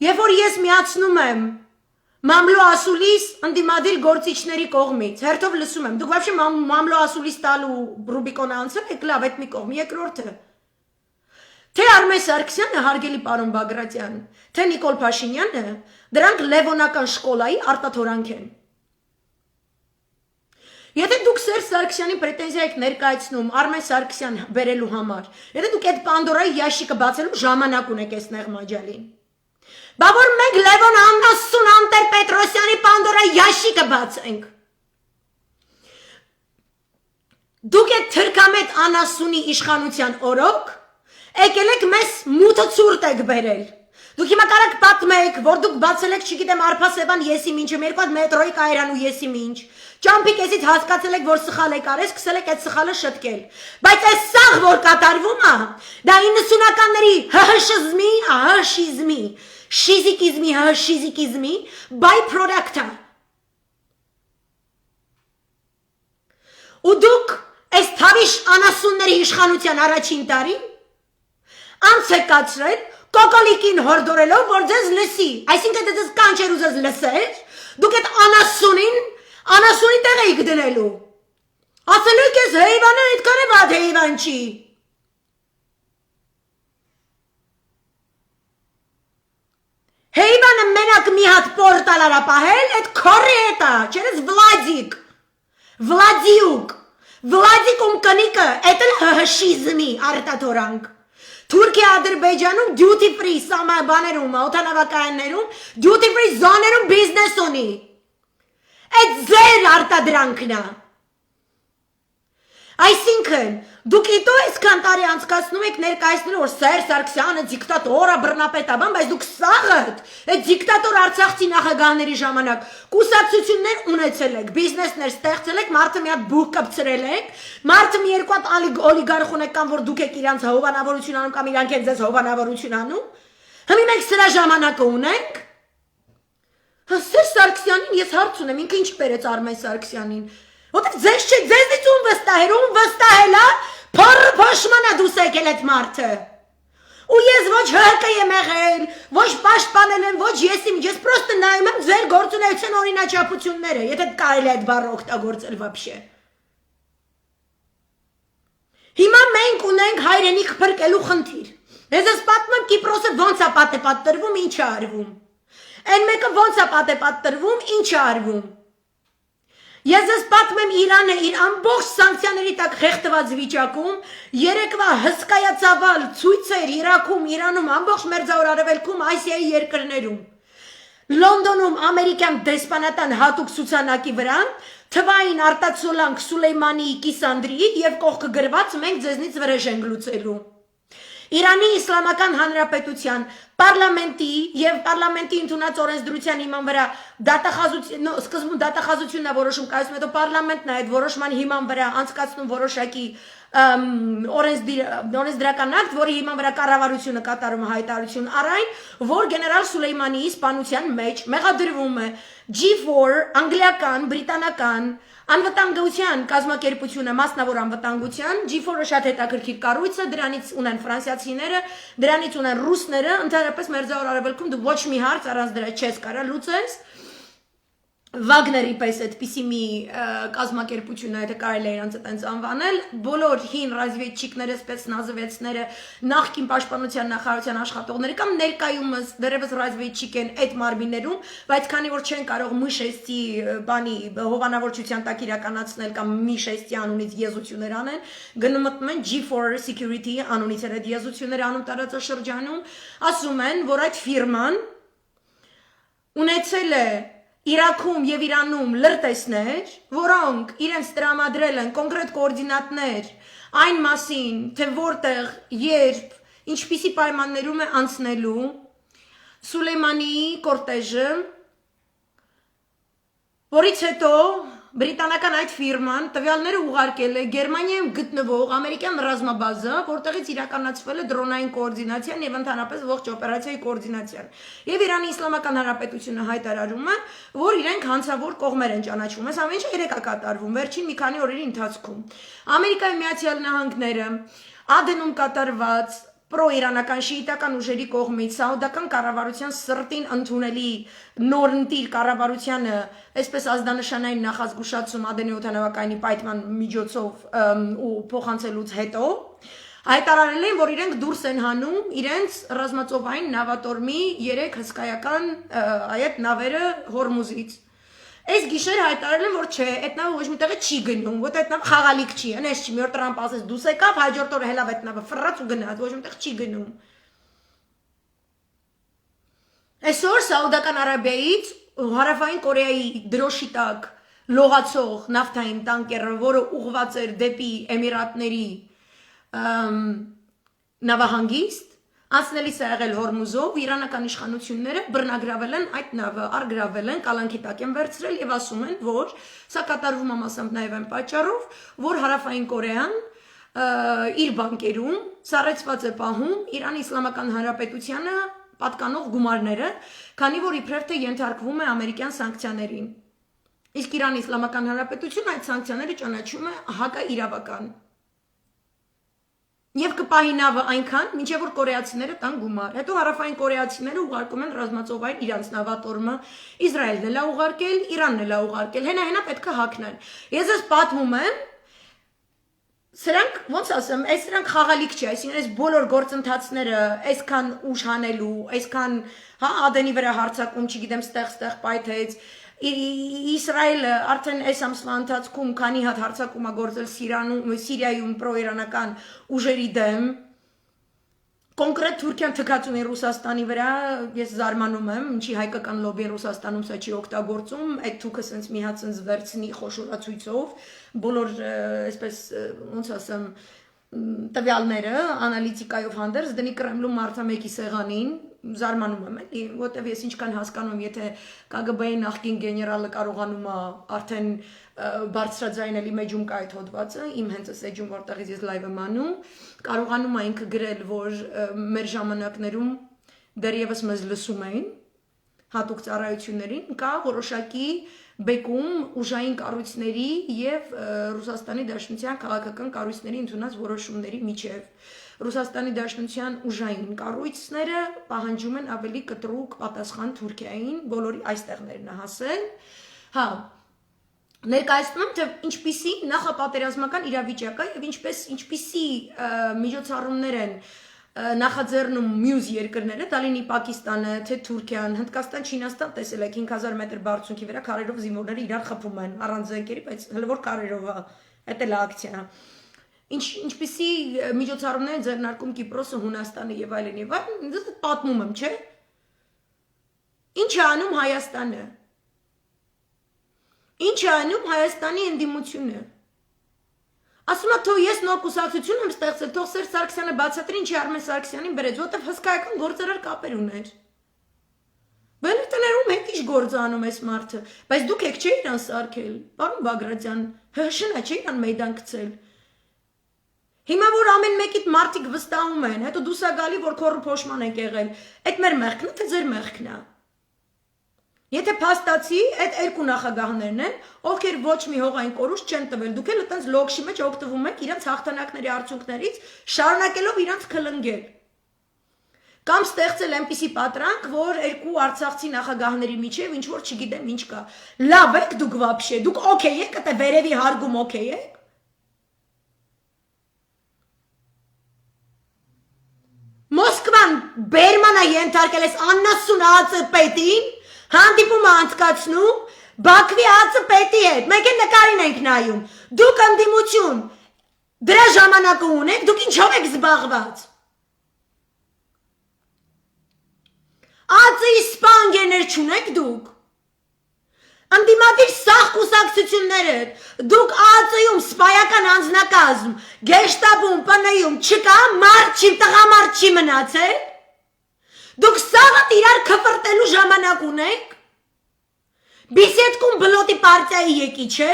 երբ որ ես միացնում եմ Մամլո ասուլիս ընդդիմադիր գործիչների կողմից, հերթով լսում եմ, դուք вообще Մամլո ասուլիս տալու Ռուբիկոնը անցել եք, լավ, այդ մի կողմ, երկրորդը։ Թե Արմեն Սարգսյանը, հարգելի պարոն Բագրատյան, թե Նիկոլ Փաշինյանը, դրանք Լևոնական շկոլայի արտաթորանք են։ Եթե դուք Սերժ Սարգսյանի պրետենզիա եք ներկայացնում Արմեն Սարգսյան բերելու համար, եթե դուք այդ Պանդորայի ящիկը բացելու ժամանակ ունեք այս նեղմաջալին, բա որ մենք Լևոն Աննասուն Անտեր Պետրոսյանի Պանդորայի ящիկը բացենք։ Դուք այդ թրքամետ անասունի իշխանության օրոք եկել եք մեզ մութը ցուրտ եք բերել։ Դուք հիմա կարաք պատմեք, որ դուք բացել եք, չգիտեմ, Արփասեբան եսի մինչը, երկու հատ մետրոյի կայարան ու եսի մինչ։ Ճամփի կեսից հասկացել եք, որ սխալ եք արել, սկսել եք այդ սխալը շտկել։ Բայց այս սաղ, որ կատարվում է, դա 90-ականների հհշիզմի, շիզիկիզմի by product է։ Ու դուք այս Թավիշ անասունների իշխանության առաջին տարին անց է կացրել կոկոլիկին հորդորելով, որ ձեզ լսի, այսինքն դե ձեզ կանչեր ուզես լսեր, դուք այդ անասունի տեղ էիք դնելու, ասելու եք ես հեյվանը այդքան է վատ հեյվան չի, հեյվանը մենակ մի հատ պորտալ արապահել, այդ քորի հետա, չերես Վլադիկում կնիկը, այդ էլ հհշիզմի արտաթորանք, Թուրքիա Ադրբեջանում duty free բաներում, օդանավակայաններում, duty free զոներում բիզնես ունի, այդ ձեր արտադրանքն է, այսինքն, դուք իտո այսքան տարի անցկացնում եք ներկայացնել, որ Սերժ Սարգսյանը դիկտատորա բռնապետաբան, բայց դուք սաղդ, այդ դիկտատոր Արցախցի նախագահների ժամանակ կուսակցություններ ունեցել եք, բիզնեսներ ստեղծել եք, մարդը մի հատ բուհ կպցրել եք, մարդը մի երկու հատ օլիգարխ ունեք կամ որ դուք եք իրանց հովանավորություն անում կամ իրանք են ձեզ հովանավորություն անում, հիմա մենք սրա ժամանակը ունենք, Սերժ Սարգսյանին ես հարց ունեմ, ինքը ինչ բերեց Արմեն Սարգսյանին, Ոտեք ձեզ չէ, ձեզնից ում վստահեր, ում վստահել է, փառը փոշմանա դուս եկել այդ մարդը։ Ու ես ոչ հարկը եմ եղել, ոչ պաշտպանել եմ, ոչ ես պրոստը նայում եմ ձեր գործունեության օրինաչափությունները, եթե կարելի է այդ բառը օգտագործել вообще։ Հիմա մենք ունենք հայրենիք փրկելու խնդիր։ Ես ես պատմում եմ Կիպրոսը ոնց է պատեպատ տրվում, ինչ է արվում։ Այն մեկը ոնց է պատեպատ տրվում, ինչ է արվում։ Ես ես պատմում եմ Իրանը իր ամբողջ սանկցիաների տակ խեղդված վիճակում, երեկվա հսկայածավալ ցույցեր Իրաքում, Իրանում, ամբողջ մերձավոր արևելքում, Ասիայի երկրներում, Լոնդոնում ամերիկյան դեսպանատան հատուկ ցուցանակի վրա, թվային արտացոլանք Սուլեյմանի Կիսանդրիի եւ կողքը գրված մենք ձեզնից վրեժ ենք լուծելու։ Իրանի Իսլամական Հանրապետության պարլամենտի եւ պարլամենտի ընդունած օրենսդրության հիման վրա սկզբում դատախազությունն է որոշում կայացում, հետո պարլամենտն է այդ որոշման հիման վրա անցկացնում որոշակի օրենսդրական ակտ, որի հիման վրա կառավարությունը կատարում հայտարարություն առայն, որ գեներալ Սուլեյմանիի սպանության մեջ մեղադրվում է G4 անգլիական, բրիտանական անվտանգության կազմակերպությունը, մասնավոր անվտանգության, G4-ը շատ հետաքրքիր կառույց է, դրանից ունեն ֆրանսիացիները, դրանից ունեն ռուսները, ընդհանրապես մերձավոր արևելքում դու ոչ մի հարց առանց դրա չես կարա լուծես։ Վագների պես այդպիսի մի կազմակերպություն է, եթե կարելի է իրանց այտենց անվանել, բոլոր հին ռազվեդչիկները, սպեցնազովեցները, նախկին պաշտպանության նախարարության աշխատողները կամ ներկայումս դեռևս ռազվեդչիկ են այդ մարմիններում, բայց քանի որ չեն կարող միշեստի բանի հովանավորչության տակ իրականացնել կամ միշեստի անունից եզություններ անեն, գնում մտնում են G4 Security անունից էր այդ եզությունները անում տարածաշրջանում, ասում են, որ այդ ֆիրման ունեցել է Իրաքում եւ Իրանում լրտեսներ, որոնք իրենց տրամադրել են կոնկրետ կոորդինատներ այն մասին, թե որտեղ, երբ, ինչպիսի պայմաններում է անցնելու Սուլեյմանիի կորտեժը, որից հետո բրիտանական այդ ֆիրման տվյալները ուղարկել է Գերմանիայում գտնվող ամերիկյան ռազմաբազա, որտեղից իրականացվել է դրոնային կոորդինացիան եւ ընդհանրապես ողջ օպերացիայի կոորդինացիան։ Եվ Իրանի Իսլամական Հանրապետությունը հայտարարում է, որ իրենք հանցավոր կողմեր են ճանաչվում։ Այս ամեն ինչը երեք է կատարվում վերջին մի քանի օրերի ընթացքում։ Ամերիկայի Միացյալ Նահանգները Ադենում կատարված պրոիրանական շիիտական ուժերի կողմից սաուդական կառավարության սրտին ընդունելի նորընտիր կառավարությանը այսպես ազդանշանային նախազգուշացում Ադենի օդանավակայանի պայթման միջոցով ու փոխանցելուց հետո հայտարարել են, որ իրենք դուրս են հանում իրենց ռազմածովային նավատորմի 3 հսկայական այդ նավերը Հորմուզից։ Այս գիշեր հայտարարել են, որ չէ, այդ նավը ոչ մի տեղ չի գնում, որ այդ նավը խաղալիք չի, այնպես չի, մի օր Տրամպ ասես դուս եկավ, հաջորդ օրը հելավ այդ նավը ֆռաց ու գնաց, ոչ մի տեղ չի գնում։ Այսօր Սաուդական Արաբիայից Հարավային Կորեայի դրոշի տակ լողացող նավթային տանկերը, որը ուղղված էր դեպի Էմիրատների նավահանգիստ, անցնելիս է եղել Հորմուզով, իրանական իշխանությունները բռնագրավել են այդ նավը, արգրավել են, կալանքի տակ են վերցրել եւ ասում են, որ սա կատարվում է մասամբ նաեւ այն պատճառով, որ Հարավային Կորեան իր բանկերում սառեցված է պահում Իրանի Իսլամական Հանրապետությանը պատկանող գումարները, քանի որ իբրև թե ենթարկվում է ամերիկյան սանկցիաներին։ Իսկ Իրանի Իսլամական Հանրապետությունը այդ սանկցիաները ճանաչում է հակաիրավական։ Եվ կպահի նավը այնքան, մինչև որ կորեացիները տան գումար։ Հետո հարավային կորեացիները ուղարկում են ռազմածովային իրանց նավատորմը, Իսրայելն էլ է ուղարկել, Իրանն էլ է ուղարկել։ Հենա պետք է հագնան։ Ես ես պատմում եմ, սրանք ոնց ասեմ, այս սրանք խաղալիք չի, այսինքն այս բոլոր գործընթացները այսքան ուժ հանելու, այսքան հա Ադենի վրա հարձակում, չգիտեմ, ստեղ պայթեց, Իսրայելը արդեն այս ամսվա ընթացքում քանի հատ հարձակում է գործել Սիրիայում պրոիրանական ուժերի դեմ, կոնկրետ Թուրքիան թքած ունի Ռուսաստանի վրա, ես զարմանում եմ, ինչի հայկական լոբին Ռուսաստանում սա չի օգտագործում, այդ թուքը սենց մի հատ սենց վերցնի խոշորացույցով, բոլոր այսպես ոնց ասեմ տվյալները անալիտիկայով հանդերձ դնի Կրեմլում մարտամեկի սեղանին, զարմանում եմ, էլի, որտեվ ես ինչքան հասկանում, եթե KGB-ի նախկին գեներալը կարողանում է արդեն բարձրաձայնելի մեջում կա այդ հոդվածը, իմ հենց այս էջում, որտեղից ես լայվ եմ անում, կարողանում է ինքը գրել, որ մեր ժամանակներում դեռևս մեզ լսում էին, հատուկ ծառայություններին, կա որոշակի բեկում ուժային կառույցների եւ Ռուսաստանի Դաշնության քաղաքական կառույցների ընդունած որոշումների միջև Ռուսաստանի Դաշնության ուժային կառույցները պահանջում են ավելի կտրուկ պատասխան Թուրքիային, բոլորի այստեղներն է հասել։ Հա, ներկայացնում եմ, թե ինչպիսի նախապատերազմական իրավիճակ է եւ ինչպիսի միջոցառումներ են նախաձեռնում մյուս երկրները, տալինի Պակիստանը, թե Թուրքիան, Հնդկաստան, Չինաստան, տեսել եք 5000 մետր բարձունքի վրա քարերով զինվորները իրար խփում են առանց զենքերի, բայց հələ որ քարերով է, դա էլ ակցիա։ Ինչպիսի միջոցառումներ են ձեռնարկում Կիպրոսը, Հունաստանը եւ այլն, պատմում եմ, չէ՞։ Ինչ է անում Հայաստանը։ Ինչ է անում Հայաստանի ընդդիմությունը։ Ասում է, թող ես նոր կուսակցություն եմ ստեղծել, թող Սերժ Սարգսյանը բացատրի ինչի Արմեն Սարգսյանին բերեց, որտեվ հսկայական գործարար կապեր ուներ։ Բելրտներում հետ ինչ գործ անում այս մարդը, բայց դուք եք չէ իրան սարքել, պարոն Բագրատյան, հշնա չէ իրան մեյդան գցել։ Հիմա որ ամեն մեկիդ մարդիկ վստահում են, հետո դու սա գալի, որ քորը փոշման եք եղել, այդ մեր մեղքն է, թե ձեր մեղքն է։ Եթե փաստացի այդ երկու նախագահներն են, ովքեր ոչ մի հողային կորուստ չեն տվել, դուք էլ այտենց լոգշի մեջ օգտվում եք իրենց հաղթանակների արդյունքներից, շարունակելով իրենց քլնգել։ Կամ ստեղծել այնպիսի պատրանք, որ երկու արցախցի նախագահների միջև ինչ որ չգիտեմ ինչ կա։ Լավ եք դուք վաբշե, դուք օքեյ եք, դա վերևի հարգում օքեյ եք։ Մոսկվան Բերմանա ենթարկել էս աննասուն ԱԾՊ-ին, հանդիպում անցկացնում Բաքվի ԱԾՊ-ի հետ, մենք էլ նկարին ենք նայում, դուք ընդդիմություն, դրա ժամանակը ունեք, դուք ինչով եք զբաղված։ ԱԾ-ի սպանգերներ չունեք դուք։ Ընդդիմադիր սաղ կուսակցությունները, դուք ԱԾ-ում սպայական անձնակազմ, գեշտապում, ՊՆ-ում չկա, մարդ չի, տղամարդ չի մնացել։ Դուք սաղը իրար քվրտելու ժամանակ ունեք։ Բիսեդկում բլոտի պարտիայի եկի չէ։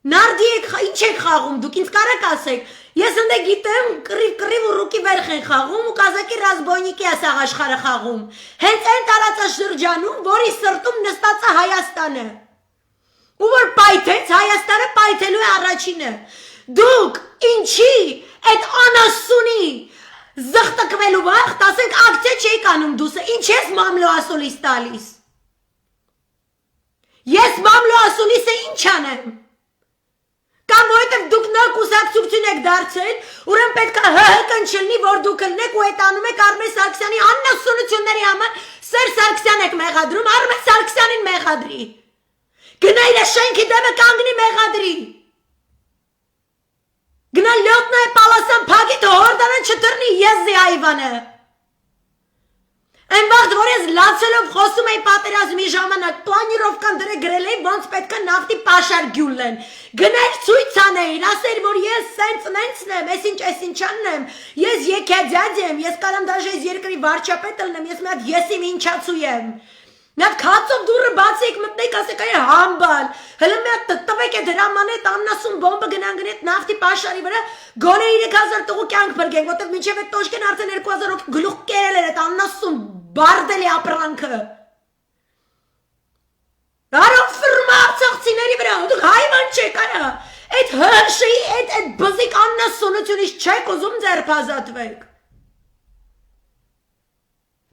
Նարդի եք, ինչ եք խաղում, դուք ինձ կարեք ասեք, ես ընդ գիտեմ կռիվ ու ռուկի վերխ են խաղում ու կազակի ռազմոյնիկի ասաղ աշխարը խաղում, հենց այն տարածաշրջանում, որի սրտում նստած է Հայաստանը, ու որ պայթեց, Հայաստանը պայթելու է առաջինը, դուք ինչի այդ անասունի զղտկվելու վաղտ, ասենք ակցիա չեք անում դուսը, ինչ ես մամլո ասոլիս տալիս, ես մամլո ասոլիսը ինչ անեմ, Կամ որովհետև դուք նոր կուսակցություն եք դարձել, ուրեմն պետք է ՀՀ կնչելնի, որ դուք ելնեք ու այդ անում եք Արմեն Սարգսյանի աննասունությունների համար Սերժ Սարգսյան եք մեղադրում, Արմեն Սարգսյանին մեղադրի։ Գնա իր շենքի դեմը կանգնի մեղադրի։ Գնա լյոտնա է պալասան փագի թո հորդանան չտրնի եզի այվանը։ Այն վաղտ, որ ես լացելով խոսում էի պատերազմի ժամանակ, պլանիրովկան դրե գրել էի, ոնց պետք է նավթի պաշար գյուլեն։ Գներ ցույց անեին, ասեր, որ ես սենց նենցն եմ, ես ինչանն եմ, ես եկեձյաձ եմ, ես կարամ դաժե ես երկրի վարչապետ ելնեմ, ես մի հատ եսի մինչացու եմ։ Մի հատ քացով դուրը բացեք, մտնեք, ասեք այ համբալ, հլը մի հատ տվեք է դրաման հետ աննասուն բոմբը գնան գնի այդ նավթի պաշարի վրա, գոնե 3000 տղու կյանք բրգենք, որտեղ մինչև այդ տոշկեն արդեն 2000 հոգի գլուխ կերել էր այդ աննասուն բարդելի ապրանքը։ Արով ֆրմա արցախցիների վրա, դուք հայվան չեք արա, այդ Այդ հրշի, այդ բզիկ աննասունությունից չեք ուզում ձերբազատվեք։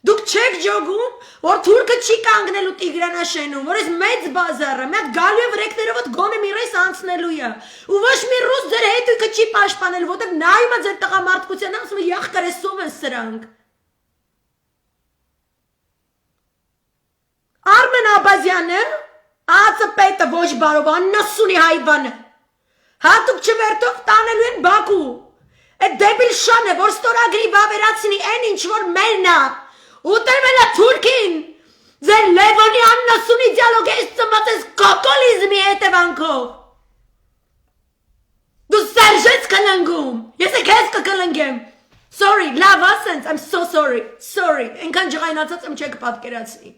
Դուք չեք ջոգում, որ թուրքը չի կանգնելու Տիգրանաշենում, որ այս մեծ բազարը, մի հատ գալու է վրեկներով ոտ գոնե մի ռես անցնելու է։ Ու ոչ մի ռուս ձեր հետույքը չի պաշտպանել, որտեղ նայում է ձեր տղամարդկությանը, ասում է յախ սով են սրանք։ Արմեն Աբազյանը, ԱԾՊ-ը ոչ բարով, աննասունի հայվանը, հատուկ չվերթով տանելու են Բաքու։ Այդ դեբիլ շանը, որ ստորագրի վավերացնի են ինչ որ մերն է, ուտերվել է թուրքին, ձեր Լևոնի աննասունի դիալոգ ես ծմած ես կոկոլիզմի հետևանքով։ Դու սերժեց կլնգում, ես է կեզ կկլնգեմ։ Sorry, լավ ասենց, I'm so sorry, sorry, ենքան ջղայնացած եմ չեք պատկերացնի։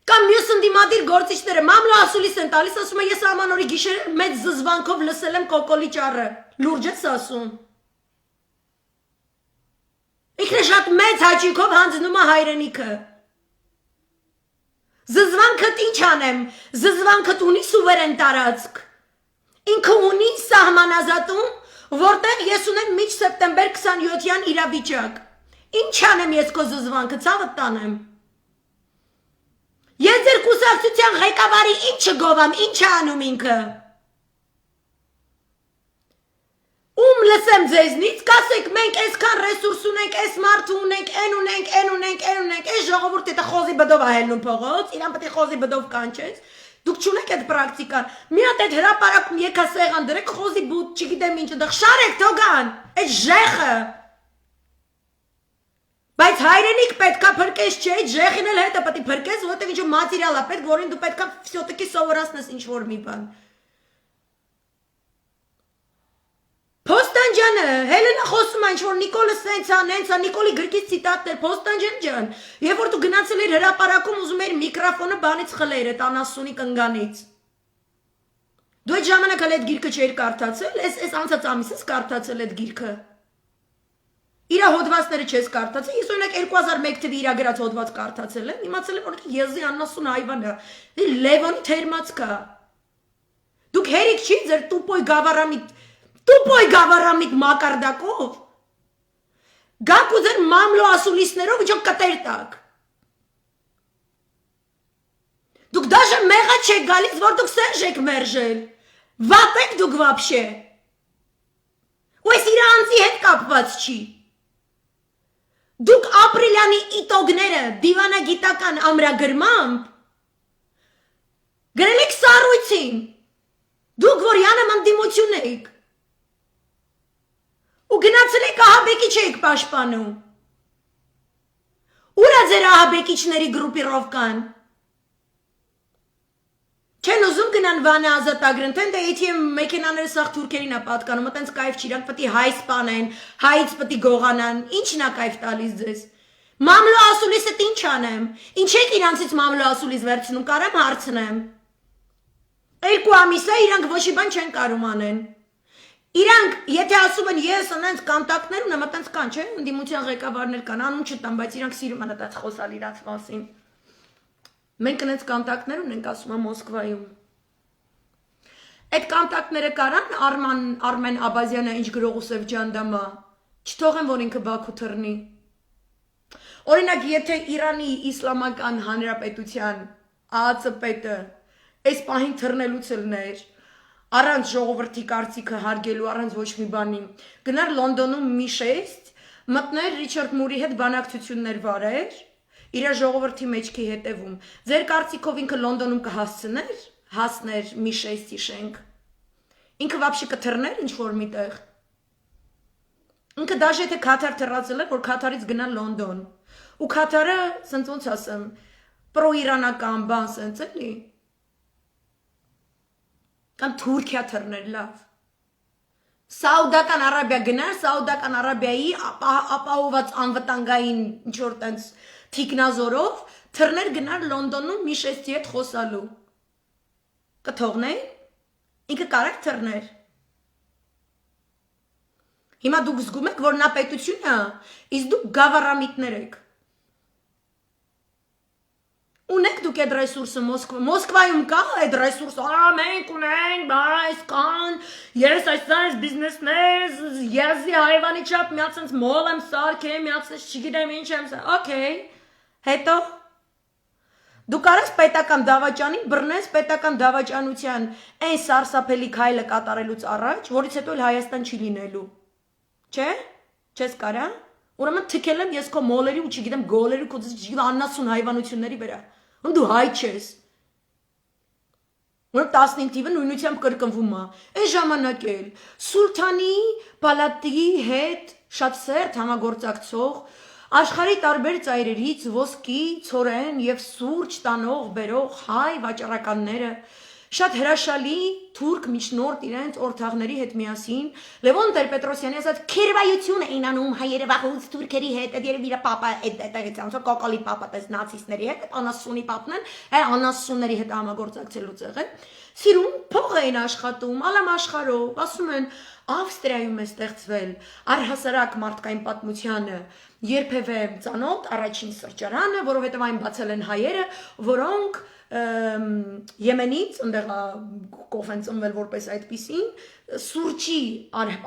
Կամ մյուս ընդիմադիր գործիչները մամլո ասուլիս են տալիս, ասում է ես ամանորի գիշեր մեծ զզվանքով լսել եմ կոկոլի ճառը, լուրջ ես ասում։ Ինքն է շատ մեծ հաճույքով հանձնում է հայրենիքը։ Զզվանքդ ինչ անեմ, զզվանքդ ունի սուվերեն տարածք, ինքը ունի սահմանազատում, որտեղ ես ունեմ միջ սեպտեմբեր 27-յան իրավիճակ, ինչ անեմ ես քո զզվանքը, ցավդ տանեմ։ Ես ձեր կուսակցության ղեկավարի ինչը գովամ, ինչը անում ինքը։ Ում լսեմ ձեզնից, կասեք մենք այսքան ռեսուրս ունենք, այս մարդու ունենք, են ունենք, են ունենք, են ունենք, այս ժողովուրդը դա խոզի բդով ահելնում փողոց, իրան պետք է խոզի բդով կանչես, դուք չունեք այդ պրակտիկան, մի հատ այդ հրապարակում եկա սեղան դրեք խոզի բուտ, չգիտեմ ինչ, դա շարեք թողան, այդ ժեխը։ Բայց հայրենիք պետքա փրկես չէ, ժեխին էլ հետը պետք է փրկես, որտեղ ինչ մատերիալ է պետք, որին դու պետքա всё-таки սովորացնես ինչ որ մի բան։ Փոստանջանը, Հելենը խոսում է ինչ որ Նիկոլը սենց անենց, Նիկոլի գրքից ցիտատներ, Փոստանջան ջան, երբ որ դու գնացել ես հրապարակում ուզում ես միկրոֆոնը բանից խլեր այդ անասունի կնգանից։ Դու այդ ժամանակ էլ այդ գիրքը չէիր կարդացել, այս անցած ամիսից կարդացել այդ գիրքը։ Իրա հոդվածները չես կարդացել, ես օրինակ 2001 թվականի իրա գրած հոդված կարդացել եմ, իմացել եմ որ եզի աննասուն հայվան է, Լևոնի թերմացքա։ Դուք հերիք չի ձեր տուպոյ գավարամիտ մակարդակով։ Գաք ու ձեր մամլո ասուլիսներով իջոք կտեր տակ։ Դուք դաժե մեղա չեք գալիս, որ դուք սերժ եք մերժել։ Վապ եք դուք վապշե։ Ու այս իրա անձի հետ կապված չի։ Դուք ապրիլյանի իտոգները դիվանագիտական ամրագրմամբ գրել եք սառույցին, դուք որ յանեմ ընդդիմություն եք, ու գնացել եք ահաբեկիչ եք պաշտպանում, ուր է ձեր ահաբեկիչների գրուպիրովկան, չեն ուզում գնան վանը ազատագրեն, տեն դե ATM մեքենաները սաղ թուրքերին է պատկանում, տենց կայվ չի, իրանք պետք է հայ սպանեն, հայից պետք է գողանան, ինչն է կայվ տալիս ձեզ։ Մամլո ասուլիսը ինչ անեմ, ինչ եք իրանցից մամլո ասուլիս վերցնում, կարամ հարցնեմ։ 2 ամիս է իրանք ոչ մի բան չեն կարում անեն։ Իրանք, եթե ասում են ես անենց կոնտակտներ ունեմ, տենց կան, չէ՞, ընդդիմության ղեկավարներ կան, անուն չտամ, բայց իրանք սիրում են այդպես խոսալ իրանց մասին։ Մենք այնց կոնտակտներ ունենք, ասում եմ Մոսկվայում։ Այդ կոնտակտները կարան Արմեն Աբազյանը ինչ գրող ու Սևջանդամա, չթողեն, որ ինքը Բաքու թռնի։ Օրինակ, եթե Իրանի Իսլամական Հանրապետության ԱԱԾՊ-ը այս պահին թռնելուց լներ, առանց ժողովրդի կարծիքը հարգելու, առանց ոչ մի բանի, գնար Լոնդոնում մի շեստ, մտներ Ռիչարդ Մուրի հետ բանակցություններ վարեր, իր ժողովրդի մեջքի հետևում, ձեր կարծիքով ինքը Լոնդոնում հասներ մի շեստի շենք, ինքը վապշի կթռներ ինչ-որ միտեղ, ինքը դաժե թե Քաթար թռածել է, որ Քաթարից գնա Լոնդոն, ու Քաթարը, սենց ոնց ասեմ, պրոիրանական բան սենց էլի, կամ Թուրքիա թռներ լավ, Սաուդական Արաբիա գնար, Սաուդական Արաբիայի ապահոված անվտանգային ինչ-որ տենց թիկնազորով թռներ գնար Լոնդոնում մի շեստի հետ խոսալու, կթողներ, ինքը կարակ թռներ, հիմա դուք զգում եք, որ նա պետություն է, իսկ դուք գավառամիտներ եք, Ունեք դուք այդ ռեսուրսը Մոսկվայում կա այդ ռեսուրսը, մենք ունենք, բայց կան, ես այս բիզնեսներ, ես հայվանի չափ միացած մոլ եմ սարքեմ, միացած չգիտեմ ինչ եմ սարքեմ, օքեյ, հետո դու կարես պետական դավաճանին բռնես պետական դավաճանության այն սարսափելի քայլը կատարելուց առաջ, որից հետո էլ Հայաստան չի լինելու, չէ, չես կարա, ուրեմն թքել եմ ես քո մոլերի ու չգիտեմ գոլերի քո չգիտեմ աննասուն հայվանությունների վրա, դու հայ չես, որ 15 թիվը նույնությամբ կրկնվում է, այն ժամանակ էլ Սուլթանի պալատի հետ շատ սերտ համագործակցող աշխարհի տարբեր ծայրերից ոսկի, ցորեն եւ սուրճ տանող բերող հայ վաճառականները շատ հրաշալի թուրք միջնորդ իրենց օրթաղների հետ միասին Լևոն Տեր-Պետրոսյանի ասած քերվայություն էին անում հայերը վաղուց թուրքերի հետ, այդ երբ իր պապա այդ կոկոլի պապա տես նացիստների հետ, անասունի պապն են, անասունների հետ համագործակցելուց եղել, սիրուն փող էին աշխատում, ալամ աշխարհով, ասում են Ավստրիայում է ստեղծվել առհասարակ մարդկային պատմությանը երբևէ ծանոթ առաջին սրճարանը, որովհետև այն բացել են հայերը, որոնք Եմենից ընդեղ կոֆեն ծնվել որպես այդպիսին սուրճի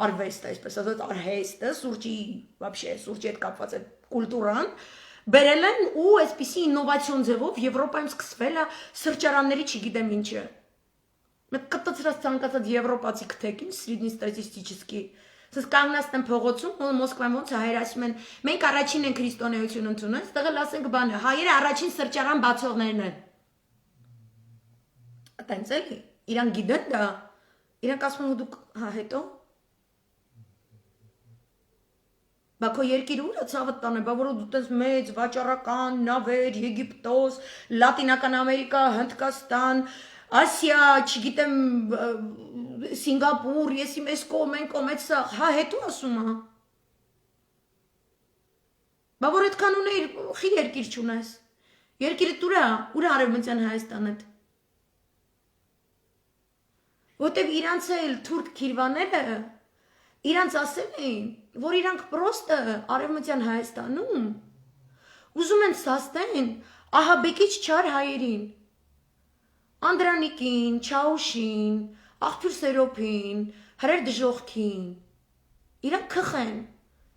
արվեստ, այսպես ասած արհեստը, սուրճի вообще սուրճի հետ կապված է կուլտուրան բերել են ու այսպիսի ինովացիոն ձևով Եվրոպայում սկսվել է սրճարանների չգիտեմ ինչը Մեկ կտծրած ցանկացած եվրոպացի քթեք ինչ սրեդնիստատիստический Սս կանգնած են փողոցում Մոսկվայում ոնց հայեր ասում են մենք առաջին են քրիստոնեություն ընդունել, այստեղ էլ ասենք բանը հայերը առաջին սրճարան բացողներն են Տենց էլի, իրանք գիտեն դա, իրանք ասում են դուք, հա հետո, բա քո երկիրը ուր է ցավդ տանը, բա որ դու տես մեծ վաճառական, նավեր, Եգիպտոս, Լատինական Ամերիկա, Հնդկաստան, Ասիա, չգիտեմ, Սինգապուր, եսի մեզ կողմ այդ սա, հա հետո ասում է, բա որ այդքան ունեիր, խի երկիր չունես, երկիրը ուր է արևմտյան Հայաստանդ, Որտև իրանց էլ թուրք քիրվաները իրանց ասել էին, որ իրանք պրոստը արևմտյան Հայաստանում ուզում են սաստեն ահաբեկիչ չար հայերին, Անդրանիկին, Չաուշին, Աղբյուր Սերոփին, հրեր դժողքին, իրանք քխեն,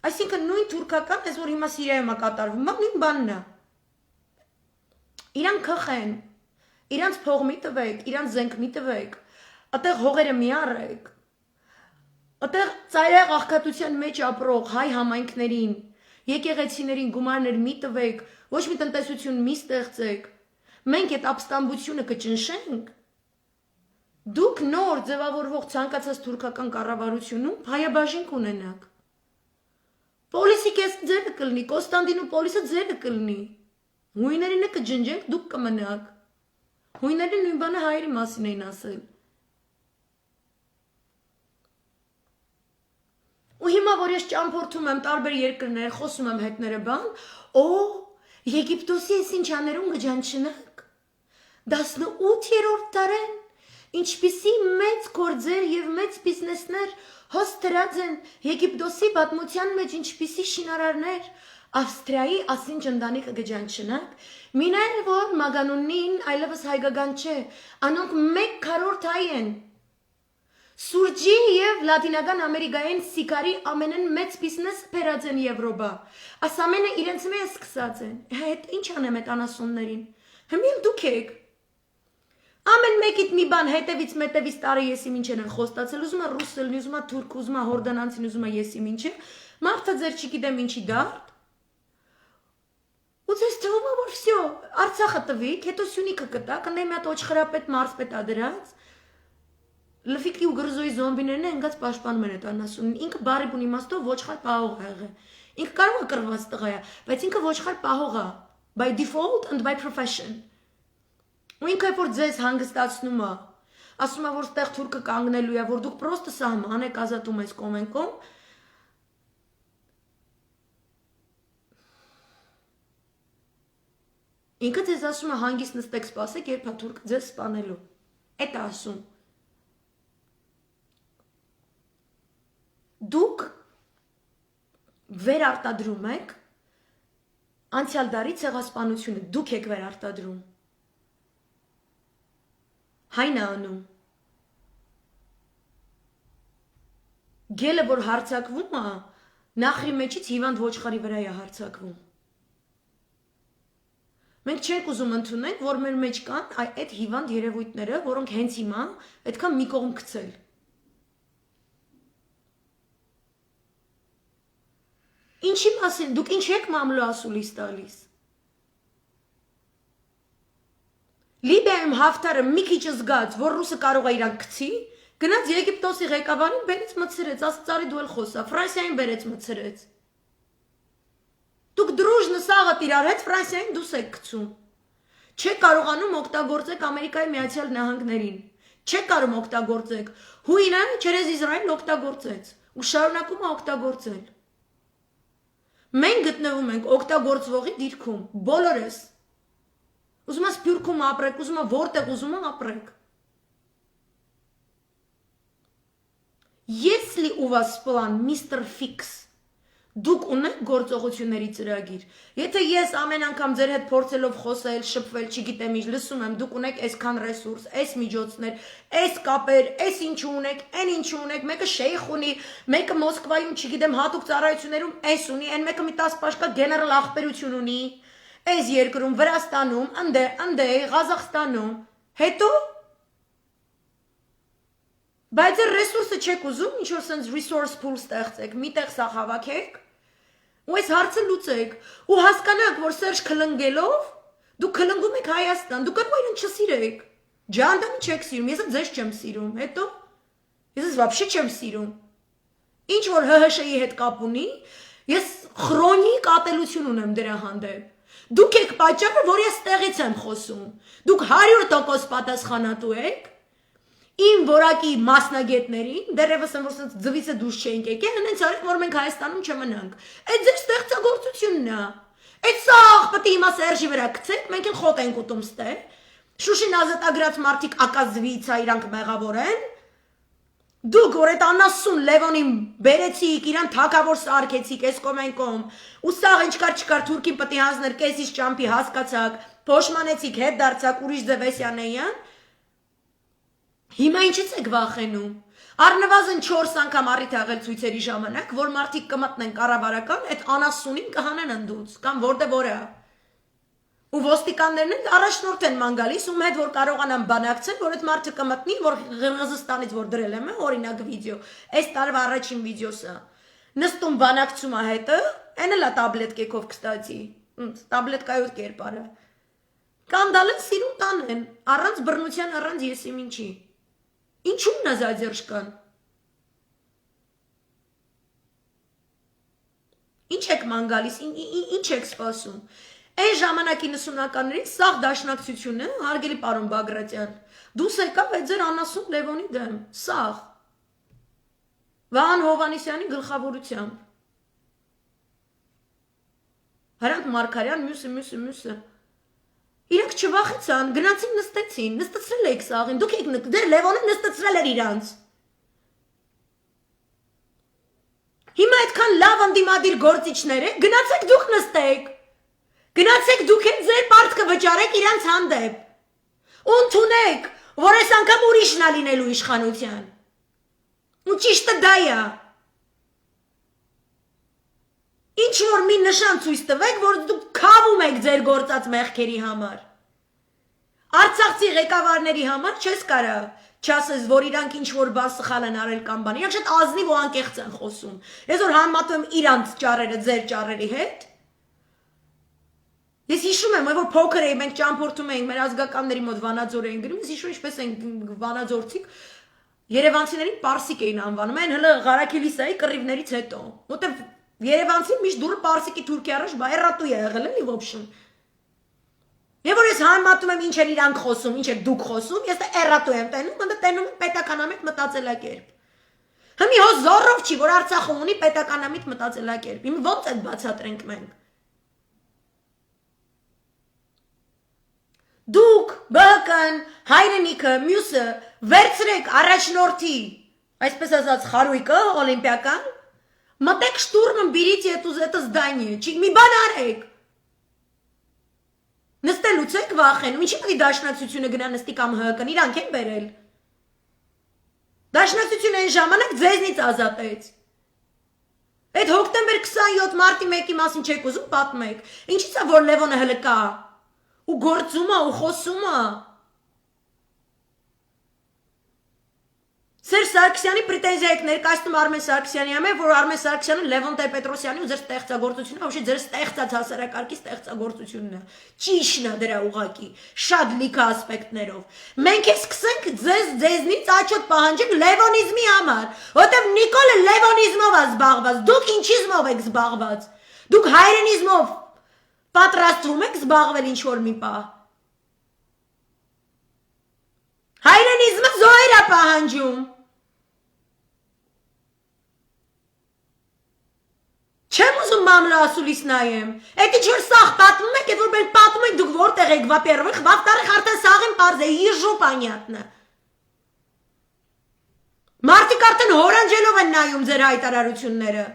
այսինքն նույն թուրքական ես, որ հիմա Սիրիայում է կատարվում, նույն բանն է, իրանք քխեն, իրանց փող մի տվեք, իրանց զենք մի տվեք, Ատեղ հողերը մի առեք, ատեղ ծայրահեղ աղքատության մեջ ապրող հայ համայնքներին, եկեղեցիներին գումարներ մի տվեք, ոչ մի տնտեսություն մի ստեղծեք, մենք այդ ապստամբությունը կճնշենք, դուք նոր ձևավորվող ցանկացած թուրքական կառավարությունում հայաբաժին կունենաք, պոլիսի կես ձերը կլնի, Կոստանդինուպոլիսը ձերը կլնի, հույներինը կջնջենք, դուք կմնաք, հույները նույն բանը հայերի մասին էին ասել, Ու հիմա որ ես ճամփորդում եմ տարբեր երկրներ, խոսում եմ հետները բան, Եգիպտոսի այս ինչաներուն գջանչնակ, 18-րդ դարեն, ինչպիսի մեծ գործեր եւ մեծ բիզնեսներ հոստրած են Եգիպտոսի պատմության մեջ ինչպիսի շինարարներ, Ավստրիայի ասինչ ընտանիքը գջանչնակ, միներ որ մագանունին այլևս հայկական չէ, անոնք 1/4 հայ են, Սուրճի և լատինական ամերիկային սիկարի ամենեն մեծ բիզնես բերած են Եվրոպա, այս ամենը իրենց մեջ սկսած են, հետ ինչ անեմ այդ անասուններին, հմիլ դուք եք, ամեն մեկիտ մի բան հետևից մետևից տարը եսի մինչեն են խոստացել, ուզում է ռուսելն, ուզում է թուրք, ուզում է հորդանանցին, ուզում է եսի մինչը, մարդը ձեր չգիտեմ ինչի դարդ, ու ձեզ թվում է, որ վսյո, Արցախը տվիք, հետո Սյունիքը կտա, կնдай մի հատ օչխրապետ մարսպետ ադրած, Լվիկի ու գրզոյի զոմբիներն են ընգած պաշպանում են այդ անասունին, ինքը բարի բուն իմաստով ոչխար պահող է եղել, ինքը կարող է կռված տղա է, բայց ինքը ոչխար պահող է, by default and by profession, ու ինքը որ ձեզ հանգստացնում է, ասում է որ ստեղ թուրքը կանգնելու է, որ դուք պրոստը սահման եք ազատում այս կոմենկոմ, ինքը ձեզ ասում է հանգիստ նստեք սպասեք, երբ է թուրքը ձեզ սպանելու, այդ է ասում, Դուք վերարտադրում եք անցյալ դարի ցեղասպանությունը, դուք եք վերարտադրում։ Հայն է անում։ Գելը, որ հարցակվում է, նախրի մեջից հիվանդ ոչխարի վրա է հարցակվում։ Մենք չենք ուզում ընդունենք, որ մեր մեջ կան այդ հիվանդ երևույթները, որոնք հենց հիմա այդքան մի կողմ գցել։ Ինչի մասին, դուք ինչ եք մամլո ասուլիս տալիս։ Լիբիայում Հաֆթարը մի քիչ զգաց, որ ռուսը կարող է իրան գցի, գնաց Եգիպտոսի ղեկավարին բերեց մցրեց, ասաց արի դու էլ խոսա, Ֆրանսիային բերեց մցրեց։ Դուք դրուժնը սաղդ իրար հետ Ֆրանսիային դուս եք գցում։ Չեք կարողանում օգտագործեք Ամերիկայի Միացյալ Նահանգներին։ Չեք կարող օգտագործեք։ Հույնը չերեզ Իսրայել օգտագործեց ու շարունակում է օգտագործել։ Մենք գտնվում ենք օգտագործվողի դիրքում, բոլորս։ Ուզում ես Սփյուռքում ապրեք, ուզում ես որտեղ ուզում ես ապրեք։ Если у вас план, мистер Фикс, դուք ունեք գործողությունների ծրագիր։ Եթե ես ամեն անգամ ձեր հետ փորձելով խոսել, շփվել, չգիտեմ ինչ, լսում եմ, դուք ունեք այսքան ռեսուրս, այս միջոցներ, այս կապեր, այս ինչ ունեք, այն ինչ ունեք, մեկը շեյխ ունի, մեկը Մոսկվայում, չգիտեմ, հատուկ ծառայություններում այս ունի, այն մեկը մի 10 պաշկա գեներալ ախպերություն ունի, այս երկրում, Վրաստանում, ընդե, Ղազախստանում, հետո բայց այդ ռեսուրսը չեք ուզում, ինչ որ sense resource pool ստեղծեք, միտեղ սա հավաքեք, ու այս հարցը լուծեք, ու հասկանաք, որ Սերժ քլնգելով, դուք քլնգում եք Հայաստան, դուք կարող իրեն չսիրեք, Ջանդամի չեք սիրում, ես ձեզ չեմ սիրում, հետո ես вообще չեմ սիրում, ինչ որ ՀՀՇ-ի հետ կապ ունի, ես քրոնիկ ատելություն ունեմ դրա հանդեպ, դուք եք պատճառը, որ ես տեղից եմ խոսում, դուք 100% պատասխանատու եք, Իմ որակի մասնագետներին, դեռևս եմ, որ ձվիցը դուրս չենք եկել, հենց արեք, որ մենք Հայաստանում չմնանք։ Այդ ձեր ստեղծագործությունն է։ Այդ սաղ պետք է հիմա Սերժի վրա գցեք, մենք են խոտ ենք ուտում ստե։ Շուշին ազատագրած մարդիկ ակազվիցա իրանք մեղավոր են։ Դուք որ այդ անասուն Լևոնին բերեցիք, իրան թակավոր սարքեցիք, այս կողմ այն կողմ, ու սաղ ինչ կար չկար Թուրքին պետք է հանձներ կեսից ճամփի հասկացաք, փոշմանեցիք, հետ դարձաք ուրիշ ձևեսյանեյան։ Հիմա ինչից եք վախենում։ Առնվազն 4 անգամ առիթ աղել ցույցերի ժամանակ, որ մարդիկ կմտնեն կառավարական, այդ անասունին կհանեն ընդուց, կամ որտե որը։ Ու ոստիկաններն են առաջնորդ են ման գալիս, ում հետ որ կարողանան բանակցեն, որ այդ մարդը կմտնի, որ Ղրղզստանից որ դրել եմ, օրինակ վիդեո, այս տարվա առաջին վիդեոսը։ Նստում բանակցում է հետը, այն էլ է տաբլետկեքով կստացի, տաբլետկայով կերպարը։ Կամ դալեն սիրուն տանեն, առանց բռնության, առանց եսիմ ինչի։ Ինչու՞մն է զադերժկան։ Ինչ եք ման գալիս, ինչ եք սպասում։ Այն ժամանակի 90-ականներին սաղ դաշնակցությունը, հարգելի պարոն Բագրատյան, դուս եկավ այդ ձեր անասուն Լևոնի դեմ, սաղ։ Վահան Հովհաննիսյանի գլխավորությամբ։ Հրանտ Մարգարյան, մյուսը։ Իրանք չվախեցան, գնացին նստեցին, նստեցրել եք սաղին, դուք եք դեր Լևոնը նստեցրել էր իրանց։ Հիմա այդքան լավ ընդդիմադիր գործիչներ եք, գնացեք դուք նստեք, գնացեք դուք են ձեր պարտքը վճարեք իրանց հանդեպ, ու ընդունեք, որ այս անգամ ուրիշն է լինելու իշխանության, ու ճիշտը դա է, ինչ որ մի նշան ցույց տվեք, որ դուք քավում եք ձեր գործած մեղքերի համար, Արցախցի ղեկավարների համար չես կարա, չասես, որ իրանք ինչ որ բան սխալ են արել կամ բան, իրանք շատ ազնիվ ու անկեղծ են խոսում, ես որ համատում եմ իրանց ճառերը ձեր ճառերի հետ, ես հիշում եմ, որ փոքր էի, մենք ճամփորդում էինք, մեր ազգականների մոտ Վանաձոր էին գրում, ես հիշում ինչպես են վանաձորցիք, երևանցիներին պարսիկ էին անվանում, այն հլը Ղարաքիլիսայի կռիվներից հետո, որտեղ երևանցին միշտ դուրը պարսիկի Թուրքիա առաջ բայրատու է եղել էլի ոբշն։ Եվ որ ես համատում եմ ինչ են իրանք խոսում, ինչ եք դուք խոսում, ես էրատու եմ տենում, ընդ տենում եմ պետականամիտ մտածելակերպ։ Հիմի հո զորով չի, որ Արցախը ունի պետականամիտ մտածելակերպ։ Հիմա ո՞նց այդ բացատրենք մենք։ Դուք, ԲՀԿ-ն, Հայրենիքը, մյուսը վերցրեք առաջնորդի, այսպես ասած խարույկը օլիմպիական, մտեք շտուրմն բերите эту здание, մի բան արեք։ Նստելուց եք վախենում, ինչի՞ պետք է դաշնակցությունը գնա նստի կամ ՀՀԿ-ն իրանք են բերել։ Դաշնակցությունը այն ժամանակ ձեզնից ազատեց։ Այդ հոկտեմբեր 27 մարտի 1-ի մասին չեք ուզում պատմեք։ Ինչի՞ց է որ Լևոնը հլկա ու գործում է ու խոսում է։ Սեր Սարգսյանի պրետենզիա եք ներկայացնում Արմեն Սարգսյանի համար, որ Արմեն Սարգսյանը Լևոն Տեր-Պետրոսյանի ու ձեր ստեղծագործությունն է, ոչ ձեր ստեղծած հասարակարգի ստեղծագործությունն է։ Ճիշտն է դրա ուղակի, շատ լիքը ասպեկտներով։ Մենք էլ սկսենք ձեզնից աչոտ պահանջել լևոնիզմի համար, որտեղ Նիկոլը լևոնիզմով է զբաղված, դուք ինչիզմով եք զբաղված։ Դուք հայրենիզմով պատրաստվում եք զբաղվել ինչ-որ մի պահ։ Հայրենիզմը զոհեր է պահանջում։ Չեմ ուզում մամլա ասուլիս նայեմ։ Էդ ինչ որ սաղ պատմում եք, էդ որ մենք պատմում ենք, դուք որտեղ եք, во-первых, во-вторых, արդեն սաղին պարզ է, ежу понятно։ Մարդիկ արդեն հորանջելով են նայում ձեր հայտարարությունները։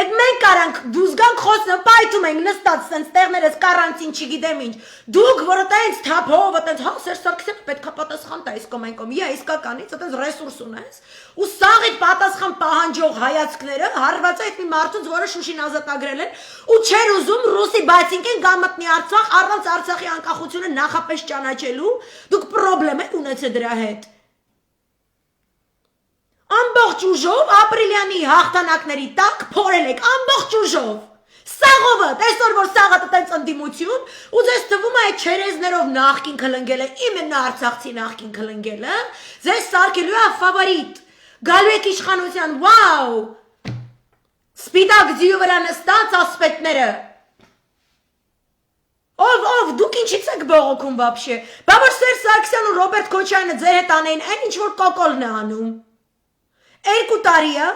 Այդ մենք արանք դուզգանք խոսնը պայթում ենք նստած սենց տեղներս կարանտին չգիտեմ ինչ։ Դուք որ տենց թափով տենց հա Սերժ Սարգսյանը պետքա պատասխան տա իսկ կոմենկոմ։ Իա իսկականից տենց ռեսուրս ունես։ Ու սաղիդ պատասխան պահանջող հայացքները հարված է այդ մի մարդուց, որը Շուշին ազատագրել են ու չեր ուզում ռուսի բայցինկեն գա մտնի Արցախ առանց Արցախի անկախությունը նախապես ճանաչելու։ Դուք պրոբլեմ եք ունեցել դրա հետ։ Ամբողջ ուժով ապրիլյանի հաղթանակների տակ փորել եք ամբողջ ուժով։ Սաղովը, տեսօր որ սաղը տենց ընդդիմություն, ու ձեզ թվում է այդ չերեզներով նախքին քլնգելը, իմенно արցախցի նախքին քլնգելը, ձեզ սարքելու է ֆավորիտ։ Գալու եք իշխանության, վաու։ Սպիտակ ձիու վրա նստած ասպետները։ Ով, դուք ինչից եք բողոքում вообще։ Բա որ Սերժ Սարգսյանն ու Ռոբերտ Քոչարյանը ձեր հետ անեն, այն ինչ որ կոկոլն է անում։ 2 տարի է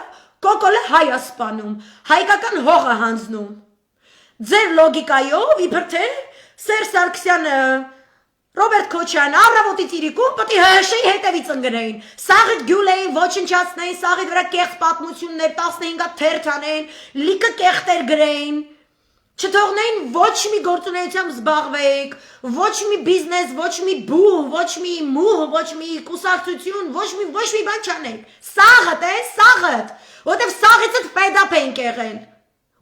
կոկոլը հայ է սպանում, հայկական հող է հանձնում։ Ձեր լոգիկայով իբր թե Սերժ Սարգսյանը, Ռոբերտ Քոչարյանը առավոտից իրիկում պետք է ՀՀՇ-ի հետևից ընկնեին, սաղիդ գյուլեին, ոչնչացնեին, սաղիդ վրա կեղծ պատմություններ 15-ա թերթ անեն, լիքը կեղտեր գրեին, չթողնեին ոչ մի գործունեությամբ զբաղվեք, ոչ մի բիզնես, ոչ մի բուհ, ոչ մի մուհ, ոչ մի կուսակցություն, ոչ մի բան չանեք։ Սաղդ է, սաղդ, որտեվ սաղից եք պետապ ենք եղել։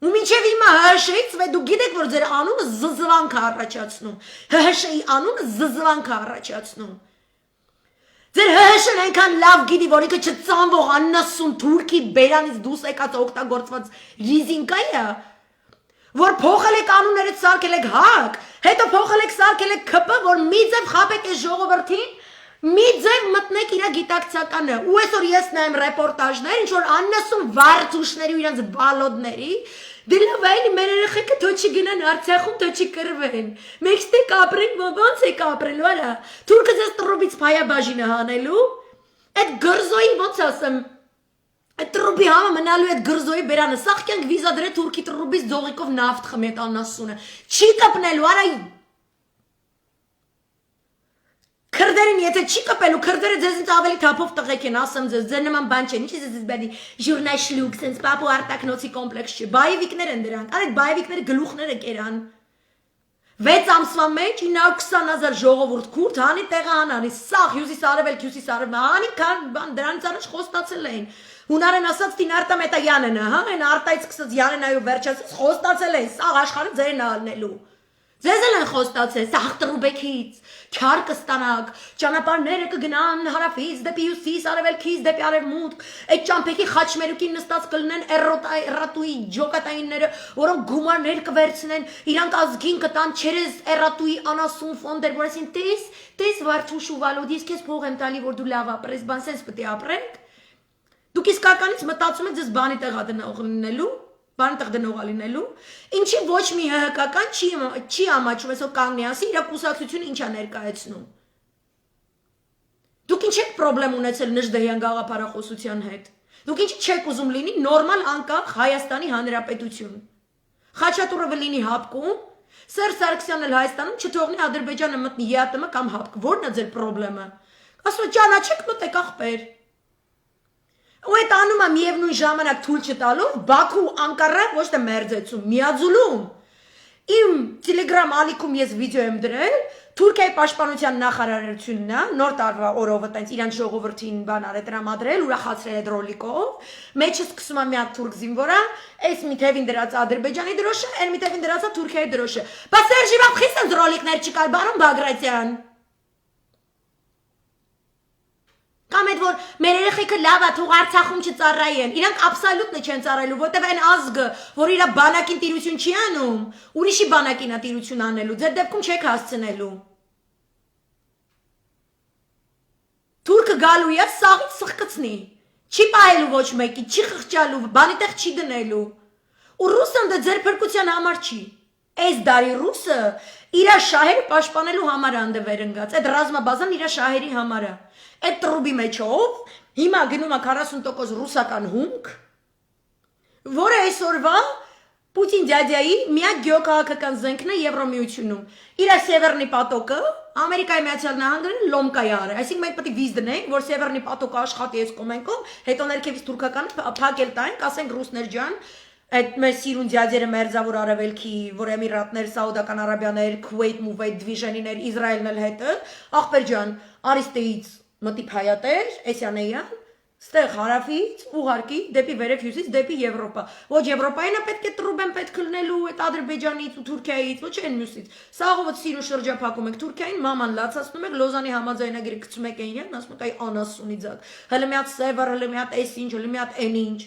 Ու մինչև հիմա ՀՀՇ-ից դուք գիտեք, որ ձեր անունը զզվանք է առաջացնում։ ՀՀՇ-ի անունը զզվանք է առաջացնում։ Ձեր ՀՀՇ-ն այնքան լավ գիտի, որ ինքը չծանվող աննասուն թուրքի բերանից դուրս եկած օգտագործված ռիզինկա է, որ փոխել եք անուններից սարքել եք ՀԱԿ, հետո փոխել եք սարքել եք ՔՊ, որ մի ձև խաբեք այս ժողովրդին, մի ձև մտնեք իր գիտակցականը։ Ու այսօր ես նայեմ ռեպորտաժներ, ինչ որ աննասուն վարդուշների ու իրենց բալոդների, դելավ այլի մեր երեխեքը թո չգնան Արցախում, թո չկրվեն։ Մենք ստե կապրենք, ոնց եք ապրելու, արա։ Թուրքը ձեզ տրոբից փայաբաժինը հանելու, այդ գրզոյի ոնց ասեմ, այդ տրուբի համը մնալու այդ գրզոյի բերանը, սաղ կյանք վիզա դրե թուրքի տրուբից ձողիկով նավթ խմի այդ անասունը, չի կպնելու, արա քրդերին եթե չի կպելու, քրդերը ձեզնից ավելի թափով տղեկ են, ասեմ ձեր նման բան չեն, ինչի ձեզ բերի ժուրնաշլուկ, սենց պապու արտակնոցի կոմպլեքս չի, բայևիկներ են դրանք, այդ բայևիկները գլուխները կերան, 6 ամսվա մեջ 920,000 ժողովուրդ քուրդ, հանի տեղը հանանի, սաղ հյուսիս արևելք, հյուսիս արևելք, հանի կան դրանից առաջ խոստացել էին, հունարեն ասած տին արտա մետա Յանենը, հա, այն արտայից սկսած Յանենայով վերջացած խոստացել էին, սաղ աշխարհը ձերն ալնելու։ Ձեզ էլ են խոստացել, սաղ տրուբեքից, չար կստանաք, ճանապարհները կգնան հարավից դեպի հյուսիս, արևելքից դեպի արևմուտք, այդ ճամփեքի խաչմերուկին նստած կլինեն էրատուի ջոկատայինները, որոնք գումարներ կվերցնեն, իրանք ազգին կտան չերես էրատուի անասուն ֆոնդեր, որ ասին տես վարդուշ ու վալոդ, ես քեզ փող եմ տալի, որ դու լավ ապրես, բան սենց պետք է ապրենք։ Դուք իսկականից մտածում եք ձեզ բանի տեղա դնողնելու, բանի տեղ դնողա լինելու, ինչի ոչ մի ՀՀԿ-ական չի ամաչում, այսօր կանգնի ասի, իր կուսակցությունը ինչ է ներկայացնում։ Դուք ինչ եք պրոբլեմ ունեցել Նժդեհյան գաղափարախոսության հետ։ Դուք ինչ չեք ուզում լինի նորմալ անկախ Հայաստանի Հանրապետություն։ Խաչատուրովը լինի հապկում, Սերժ Սարգսյանն էլ Հայաստանում չթողնի Ադրբեջանը մտնի ԵԱՏՄ կամ հապկ։ Որն է ձեր պրոբլեմը։ Ասում ճանաչեք մտեք ախպեր։ Ու այդ անում է միևնույն ժամանակ թույլ չտալով Բաքու Անկարա ոչ թե մերձեցում, միաձուլում։ Իմ Telegram ալիքում ես վիդեո եմ դրել, Թուրքիայի պաշտպանության նախարարությունն է, նոր տարվա օրովը տենց իրանց ժողովրդին բան արել տրամադրել, ուրախացրել այդ ռոլիկով, մեջը սկսում է մի հատ թուրք զինվորա, այս մի թևին դրած Ադրբեջանի դրոշը, այն մի թևին դրած է Թուրքիայի դրոշը։ Բա Սերժի բապ խիստ ռոլիկներ չկար, բարոն Բագրատյան։ Կամ այդ որ մեր երեխեքը լավ է, թող Արցախում չծառայեն, իրանք աբսոլյուտն չեն ծառայելու, որտեվ այն ազգը, որ իր բանակին տիրություն չի անում, ուրիշի բանակին է տիրություն անելու, ձեր դեպքում չեք հասցնելու։ Թուրքը գալու է սաղից սխկցնի, չի պահելու ոչ մեկի, չի խղճալու, բանի տեղ չի դնելու։ Ու ռուսը դա ձեր փրկության համար չի։ Այս դարի ռուսը իր շահերը պաշտպանելու համար է անդվեր ընկած, այդ ռազմաբազան իր շահերի համար է։ Այդ տրուբի մեջով հիմա գնում է 40% ռուսական հումք, որը այսօրվա Պուտին դյադյայի միակ գեոքաղաքական զենքն է Եվրոմիությունում։ Իր Սևեռնի պատոկը Ամերիկայի Միացյալ Նահանգներն լոմկայ արը, այսինքն մենք պետք է վիզ դնենք, որ Սևեռնի պատոկը աշխատի այս կոմենկով, հետո ներքևից թուրքականը փակել տանք, ասենք ռուսներ ջան, այդ մեր սիրուն դյադերը մերձավոր արևելքի, որ Էմիրատներ, Սաուդական Արաբիաներ, Քուվեյթ, Մուվեյթ, դիվիժենիներ, Իսրայելն էլ հետը, ախպեր ջան, Արիստեից մտի փայատեր, Էսյանեյան, ստեղ հարավից ուղարկի դեպի վերև հյուսից դեպի Եվրոպա։ Ոչ Եվրոպային է պետք է տրուբեն պետք լնելու այդ Ադրբեջանից ու Թուրքիայից, ոչ այն մյուսից։ Սաղովը սիրո շրջափակում եք Թուրքիային, մաման լացացնում եք, Լոզանի համաձայնագիրը գցում եք այնյան, ասում եք այ անասունի ձակ։ Հələ մի հատ սևր, հələ մի հատ էս ինչ, հələ մի հատ այն ինչ։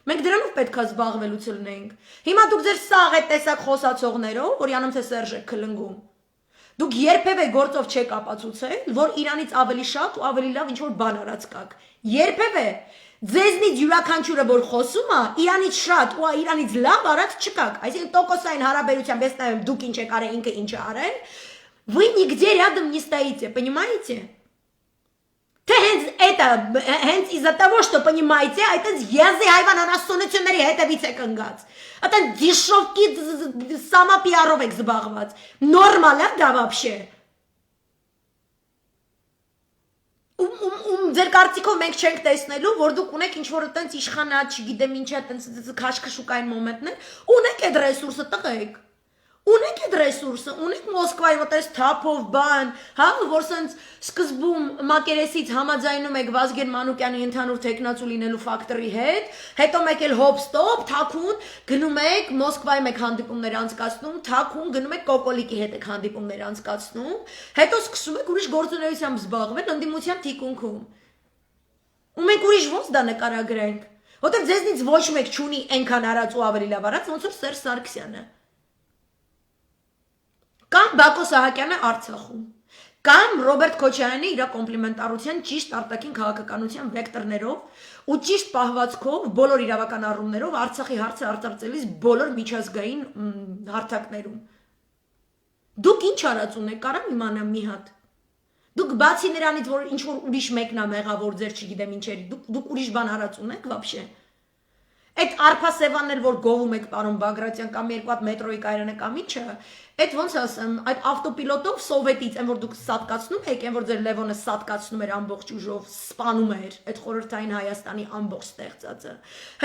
Մենք դրանով պետք է զբաղվելուց լնենք։ Հիմա դուք ձեր սաղ այդ տեսակ խոսացողներով, որ յանում թե Սերժ եք քլնգում։ Դուք երբևէ գործով չեք ապացուցել, որ Իրանից ավելի շատ ու ավելի լավ ինչ որ բան արած կաք։ Երբևէ ձեզնից յուրաքանչյուրը որ խոսում է, Իրանից շատ ու Իրանից լավ արած չկաք։ Այսինքն տոկոսային հարաբերությամբ ես նայում դուք ինչ եք արել, ինքը ինչ է արել, вы нигде рядом не стоите, понимаете? Թե հենց из-за того, что понимаете, այդպես եզի հայվան անասունությունների հետևից եք ընկած։ Այդեն դիշովկի սամապիարով եք զբաղված։ Նորմալ է դա вообще։ Ձեր կարծիքով մենք չենք տեսնելու, որ դուք ունեք ինչ-որ այդպես իշխանած, չգիտեմ ինչա, այդպես քաշքշուկային մոմենտներ, ունեք այդ ռեսուրսը տղեկ։ Ունեք այդ ռեսուրսը, ունեք Մոսկվայի մոտես թափով բան, հա, որ սենց սկզբում մակերեսից համաձայնում եք Վազգեն Մանուկյանի ընդհանուր տեխնացու լինելու ֆակտորի հետ, հետո մեկ էլ հոպ-ստոպ, թաքուն, գնում եք Մոսկվայում եք հանդիպումներ անցկացնում, թաքուն գնում եք Կոկոլիկի հետ եք հանդիպումներ անցկացնում, հետո սկսում եք ուրիշ գործունեությամբ զբաղվել ընդդիմության թիկունքում։ Ու մենք ուրիշ ոնց դա նկարագրենք, որտեղ ձեզնից ոչ մեկ չունի այնքան արած ու ավելի լավ արած, ոնց որ Սերժ Սարգսյանը։ Կամ Բակո Սահակյանը Արցախում, կամ Ռոբերտ Քոչարյանը իր կոմպլիմենտարության ճիշտ արտաքին քաղաքականության վեկտորներով ու ճիշտ պահվածքով բոլոր իրավական առումներով Արցախի հարցը արծարծելիս բոլոր միջազգային հարթակներում։ Դուք ինչ արած ունեք, կարամ իմանամ մի հատ։ Դուք բացի նրանից, որ ինչ որ ուրիշ մեկն է մեղավոր ձեր չգիտեմ ինչերի, դուք ուրիշ բան արած ունեք вообще։ Այդ արփասևաններ, որ գովում եք պարոն Բագրատյան կամ երկու հատ մետրոյի կայարանը կամ ինչը, այդ ոնց ասեմ, այդ ավտոպիլոտով սովետից, այն որ դուք սատկացնում եք, այն որ ձեր Լևոնը սատկացնում էր ամբողջ ուժով, սպանում էր այդ խորհրդային Հայաստանի ամբողջ ստեղծածը։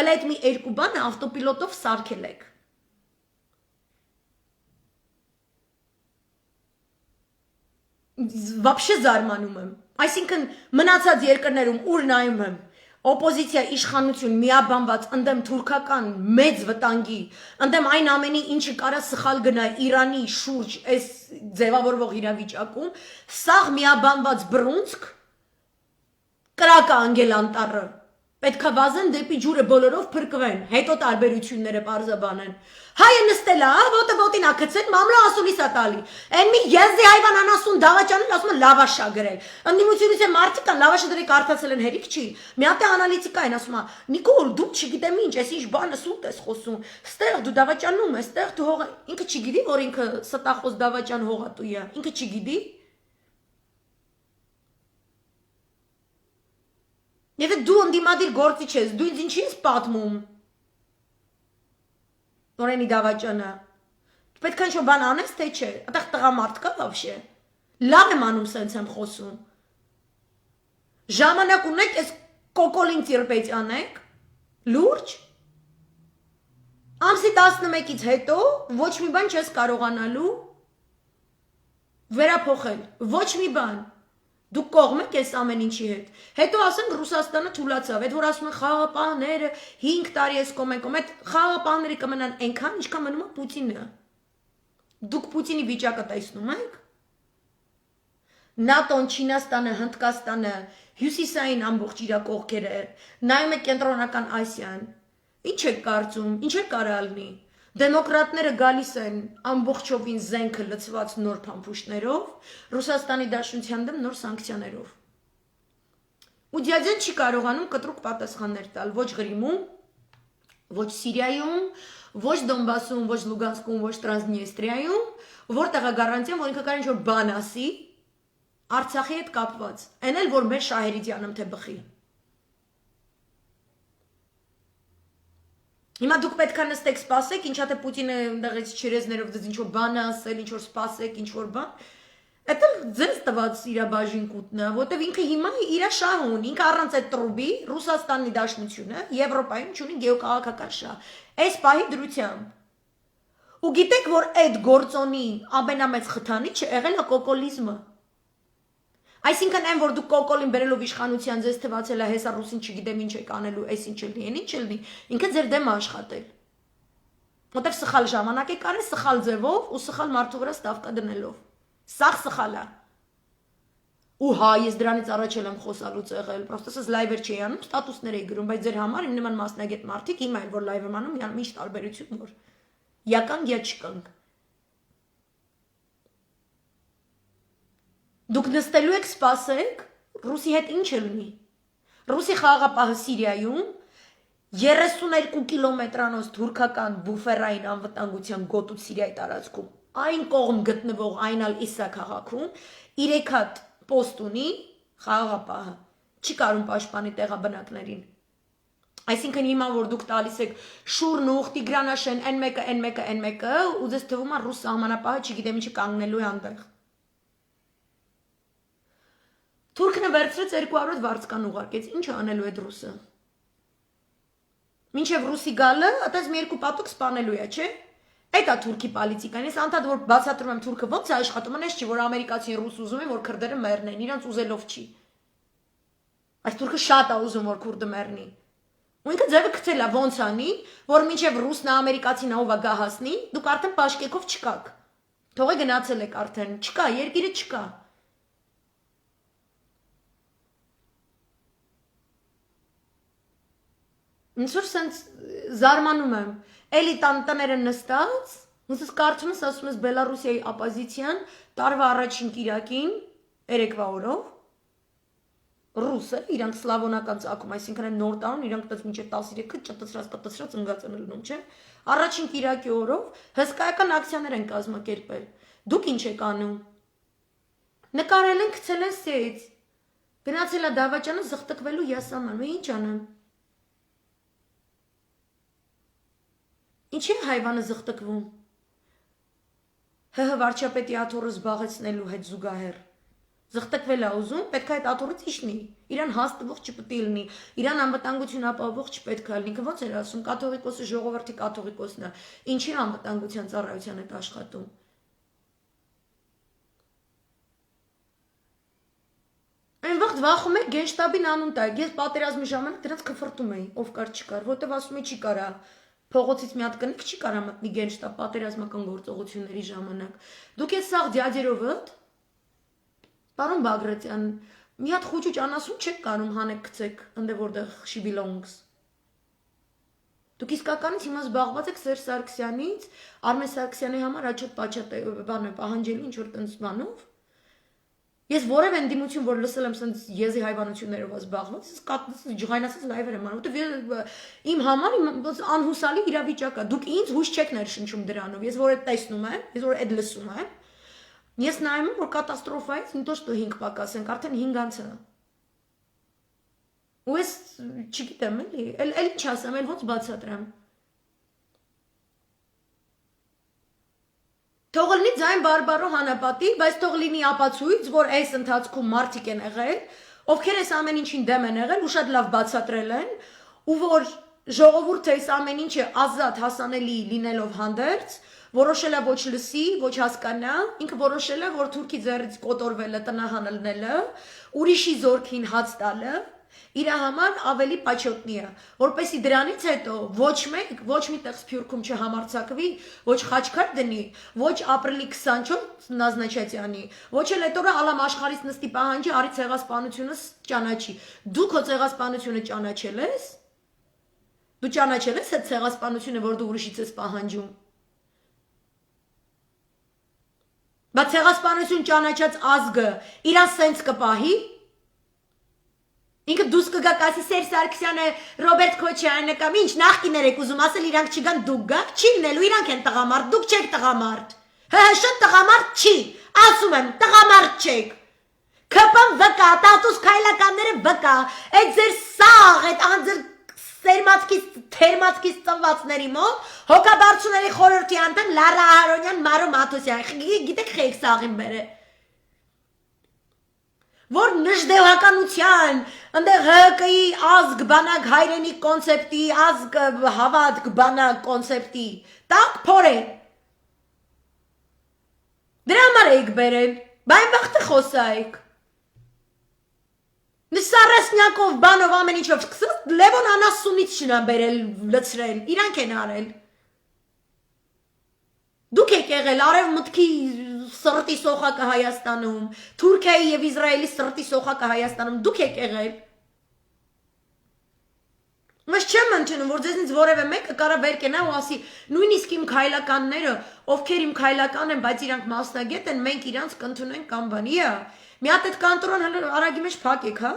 Հələ այդ մի երկու բանը ավտոպիլոտով սարքել եք։ Вообще զարմանում եմ։ Այսինքն մնացած երկրներում ուր նայում եմ Օպոզիցիա իշխանություն միաբանված ընդդեմ թուրքական մեծ վտանգի, ընդդեմ այն ամենի, ինչը կարա սխալ գնա Իրանի շուրջ այս ձևավորվող իրավիճակում, սաղ միաբանված բռունցք կրակը անգել անտառը, պետք է վազեն դեպի ջուրը բոլորով փրկվեն, հետո տարբերությունները պարզաբանեն։ Հայը նստել է, ոտը ոտին ա գցել, մամլո ասուլիս ա տալի։ Այն մի եզի հայվան անասուն դավաճանել, ասում է լավաշ ա գրել։ Ընդդիմությունից են մարդիկ կան, լավաշը դրեք արդացել են հերիք չի։ Մի հատ է անալիտիկա են, ասում է, Նիկոլ, դու չգիտեմ ինչ, այս ինչ բանը սուտ ես խոսում։ Ստեղ դու դավաճանում ես, ստեղ դու հող ինքը չգիտի, որ ինքը ստախոս դավաճան հողատու է, ինքը չգիտի։ Եթե դու ընդդիմադիր գործիչ ես, դու ինձ ինչի ես պատմում։ Նորենի դավաճանը։ Պետք է ինչ-որ բան անես, թե չէ։ Այդտեղ տղամարդ կա вообще։ Լավ եմ անում, սենց եմ խոսում։ Ժամանակ ունեք, այս կոկոլին ծիրպետ անեք։ Լուրջ։ Ամսի 11-ից հետո ոչ մի բան չես կարողանալու վերափոխել, ոչ մի բան։ Դուք կողմ եք այս ամեն ինչի հետ։ Հետո ասենք Ռուսաստանը թուլացավ, այդ որ ասում են խաղաղապահները 5 տարի էս կոմեն, այդ խաղաղապահները կմնան այնքան, ինչքան մնում է Պուտինը։ Դուք Պուտինի վիճակը տեսնում եք։ ՆԱՏՕ-ն, Չինաստանը, Հնդկաստանը, հյուսիսային ամբողջ իր կողքերը, նայում եք կենտրոնական Ասիան։ Ինչ եք կարծում, ինչ է կարա լինի։ Դեմոկրատները գալիս են ամբողջովին զենքը լցված նոր փամփուշտներով, Ռուսաստանի Դաշնության դեմ նոր սանկցիաներով։ Ու դիաձեն չի կարողանում կտրուկ պատասխաններ տալ ոչ Ղրիմում, ոչ Սիրիայում, ոչ Դոնբասում, ոչ Լուգանսկում, ոչ Տրանսնիստրիայում, որտեղ է գարանտիան, որ ինքը կարող ինչ-որ բան ասի Արցախի հետ կապված, այն էլ որ մեր շահերից յանամ թե բխի։ Հիմա դուք պետք է նստեք սպասեք, ինչա թե Պուտինը ընդեղից չերեզներով դες ինչ-որ բան ասել, ինչ-որ սպասեք, ինչ-որ բան։ Դա ձեզ տված իր բաժին կուտնա, որտեվ ինքը հիմա իր շահը ունի, ինքը առանց այդ տրուբի Ռուսաստանի Դաշնությունը Եվրոպայում չունի գեոկաղաքական շահ։ Այս պահի դրությամբ։ Ու գիտեք, որ այդ գործոնի ամենամեծ խթանիչը եղել է կոկոլիզմը։ Այսինքն այն, որ դուք կոկոլին բերելով իշխանության ձեզ թվացել է հեսա ռուսին չգիտեմ ինչ եք անելու, այս ինչ լինի, այն ինչ լինի, ինքը ձեր դեմ աշխատել։ Որտեվ սխալ ժամանակ եք արել, սխալ ձևով ու սխալ մարդու վրա ստավկա դնելով։ Սաղ սխալ է։ Ու հա, ես դրանից առաջ եմ խոսալուց եղել, պրոստը ես լայվեր չի անում, ստատուսներ էի գրում, բայց ձեր համար իմ նման մասնագետ մարդիկ հիմա են, որ լայվ եմ անում, յանում ինչ տարբերություն որ։ Յական գյա չկանք։ Դուք նստելու եք սպասեք, Ռուսի հետ ինչ է լինի։ Ռուսի խաղաղապահը Սիրիայում 32 կիլոմետրանոց թուրքական բուֆերային անվտանգության գոտուց Սիրիայի տարածքում, այն կողմ գտնվող այն ալ Իսա քաղաքում 3 հատ պոստ ունի խաղաղապահը, չի կարում պաշտպանի տեղաբնակներին։ Այսինքն հիմա որ դուք տալիս եք Շուրն ու Տիգրանաշեն, N1-ը, ու ձեզ թվում է ռուս սահմանապահը չգիտեմ ինչի կանգնելու է այնտեղ։ Թուրքն վերցրեց 200 վարձկան ուղարկեց, ինչ է անելու այդ ռուսը։ Մինչև ռուսի գալը, այդպես մի երկու պատուկ սպանելու է, չէ՞։ Այդ է թուրքի պոլիտիկան։ Ես անդադ որ բացատրում եմ թուրքը ոնց է աշխատում, այնպես չի, որ ամերիկացին ռուս ուզում են, որ քրդերը մեռնեն, իրանց ուզելով չի։ Այս թուրքը շատ է ուզում, որ քուրդը մեռնի։ Ու ինքը ձևը գցել է ոնց անի, որ մինչև ռուսն է ամերիկացին ով է գա հասնի, դուք արդեն պաշկեքով չկաք։ Թողը գնացել եք արդեն, չկա, երկիրը չկա։ Ինչ որ սենց զարմանում եմ, էլի տանտները նստած, ոնց ես կարդում ես, ասում ես Բելարուսիայի ապոզիցիան տարվա առաջին կիրակին, երեկվա օրով, ռուսը, իրանք սլավոնական ծագում, այսինքն են նոր տարուն, իրանք տած մինչև 13-ը ճտցրած պատտցրած ընկած են լինում, չէ։ Առաջին կիրակի օրով հսկայական ակցիաներ են կազմակերպել։ Դուք ինչ եք անում։ Նկարել են, գցել են սեյց։ Գնացել է դավաճանը զղտկվելու յասաման, ու ինչ անեմ։ Ինչի է հայվանը զղտկվում։ ՀՀ վարչապետի աթոռը զբաղեցնելու հետ զուգահեռ։ Զղտկվել է ուզում, պետք է այդ աթոռից իջնի։ Իրան հաստվող չպետք է լինի, իրան անվտանգություն ապահովող չպետք է լինի։ Ինքը ոնց էր ասում, կաթողիկոսը ժողովրդի կաթողիկոսն է։ Ինչի անվտանգության ծառայության հետ աշխատում։ Այն վաղ վախում եք գենշտաբին անուն տա։ Ես պատերազմի ժամանակ դրանց քֆրտում էի, ով կար չկար, որտեվ ասում էի չի կարա։ Փողոցից մի հատ կնիկ չի կարա մտնի գենշտաբ պատերազմական գործողությունների ժամանակ։ Դուք ես սաղ դյադերովդ Պարոն Բագրատյան, մի հատ խուճուճ անասուն չեք կարում հանեք գցեք, ընդ որտեղ she belongs։ Դուք իսկականից հիմա զբաղված եք Սերժ Սարգսյանից, Արմեն Սարգսյանի համար աչոտ պահանջելու ինչ որ տենց բանով։ Ես որևէ ընդդիմություն, որ լսել եմ սենց եզի հայվանություններով զբաղված, ջղայնացած լայվեր եմ անում, որտեվ իմ համար անհուսալի իրավիճակ է։ Դուք ինձ հույս չեք ներշնչում դրանով։ Ես որ այդ տեսնում եմ, ես որ այդ լսում եմ, ես նայում եմ, որ կատաստրոֆայից не то что 5 պակաս ենք, արդեն 5 անց է։ Ու ես չգիտեմ, էլ ինչ ասեմ, էլ ոնց բացատրեմ։ Թող լինի ձայն բարբարո հանապատի, բայց թող լինի ապացույց, որ այս ընթացքում մարդիկ են եղել, ովքեր այս ամեն ինչին դեմ են եղել ու շատ լավ բացատրել են, ու որ ժողովուրդը այս ամեն ինչը ազատ հասանելի լինելով հանդերձ, որոշել է ոչ լսի, ոչ հասկանա, ինքը որոշել է, որ թուրքի ձեռից կոտորվելը, տնահանելը, ուրիշի զորքին հաց տալը, իր համար ավելի պաչոտնի է, որպեսի դրանից հետո ոչ մեկ, ոչ մի տեղ Սփյուռքում չհամարձակվի, ոչ Խաչքար դնի, ոչ ապրիլի 24 Նազնաչյանի, ոչ էլ այդ օրը ալամ աշխարհից նստի պահանջի արի ցեղասպանությունը ճանաչի։ Դու քո ցեղասպանությունը ճանաչել ես։ Դու ճանաչել ես այդ ցեղասպանությունը, որ դու ուրիշից ես պահանջում։ Բայց ցեղասպանություն ճանաչած ազգը իրան սենց կպահի։ Ինքը դուս կգա կասի Սերժ Սարգսյանը, Ռոբերտ Քոչարյանը կամ ինչ նախկիներ եք ուզում ասել, իրանք չգան, դուք գաք, չի լինելու, իրանք են տղամարդ, դուք չեք տղամարդ։ ՀՀՇ տղամարդ չի, ասում եմ, տղամարդ չեք։ ՔՊ-ն վկա, տատուս քայլականները վկա, այդ ձեր սաղ, այդ անձր սերմացքից, թերմացքից ծնվածների մոտ, հոգաբարձուների խորհրդի անդամ Լարա Ահարոնյան, Մարո Մաթոսյան, գիտեք խեք սաղին բերը։ Որ նժդեհականության, ընդեղ ՀԿ-ի ազգ բանակ հայրենի կոնցեպտի, ազգ հավատք բանակ կոնցեպտի, տակ փոր է։ Դրա համար էիք բերել, բայն վաղթը խոսայիք։ Նսարասնյակով բանով ամեն ինչով սկսած, Լևոն անասունից շնա բերել լցրել, իրանք են արել։ Դուք եք եղել արևմուտքի սրտի սոխակը Հայաստանում, Թուրքիայի եւ Իսրայելի սրտի սոխակը Հայաստանում, դուք եք եղել։ Ես չեմ ընդունում, որ ձեզնից որևէ մեկը կարա վեր կենա ու ասի, նույնիսկ իմ քայլականները, ովքեր իմ քայլական են, բայց իրանք մասնագետ են, մենք իրանք կընդունենք կամ բանի է։ Մի հատ այդ կանտրոն արագի մեջ փակեք, հա։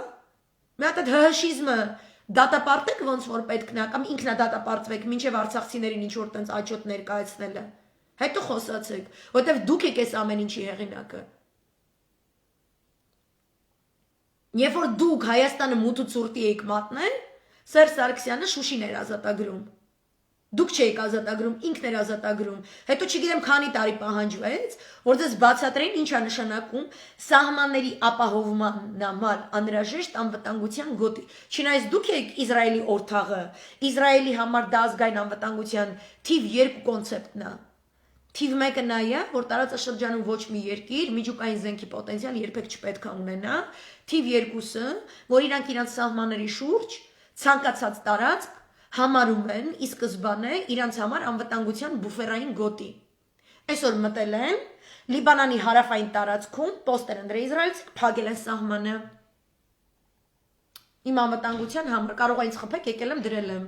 Մի հատ այդ հհշիզմը դատապարտեք ոնց որ պետքն է, կամ ինքնա դատապարտվեք, մինչև արցախցիներին ինչ որ տենց աճոտ ներկայացնելը։ Հետո խոսացեք, որտեվ դուք եք այս ամեն ինչի հեղինակը։ Երբ որ դուք Հայաստանը մութ ու ցուրտի եք մատնել, Սերժ Սարգսյանը Շուշին էր ազատագրում։ Դուք չեք ազատագրում, ինքն էր ազատագրում։ Հետո չգիտեմ քանի տարի պահանջվեց, որ ձեզ բացատրեն ինչա նշանակում սահմանների ապահովման համար անհրաժեշտ անվտանգության գոտի։ Չնայած դուք եք Իսրայելի օրթաղը, Իսրայելի համար դա ազգային անվտանգության թիվ 2 կոնցեպտն է։ Թիվ 1-ը նա է, որ տարածաշրջանում ոչ մի երկիր միջուկային զենքի պոտենցիալ երբեք չպետք է ունենա։ Թիվ 2-ը, որ իրանք իրանք սահմանների շուրջ ցանկացած տարածք համարում են ի սկզբանե իրանք համար անվտանգության բուֆերային գոտի։ Այսօր մտել են Լիբանանի հարավային տարածքում պոստեր ընդրել իսրայելցիք, փակել են սահմանը։ Իմ անվտանգության համար կարող է ինձ խփեք, եկել եմ դրել եմ։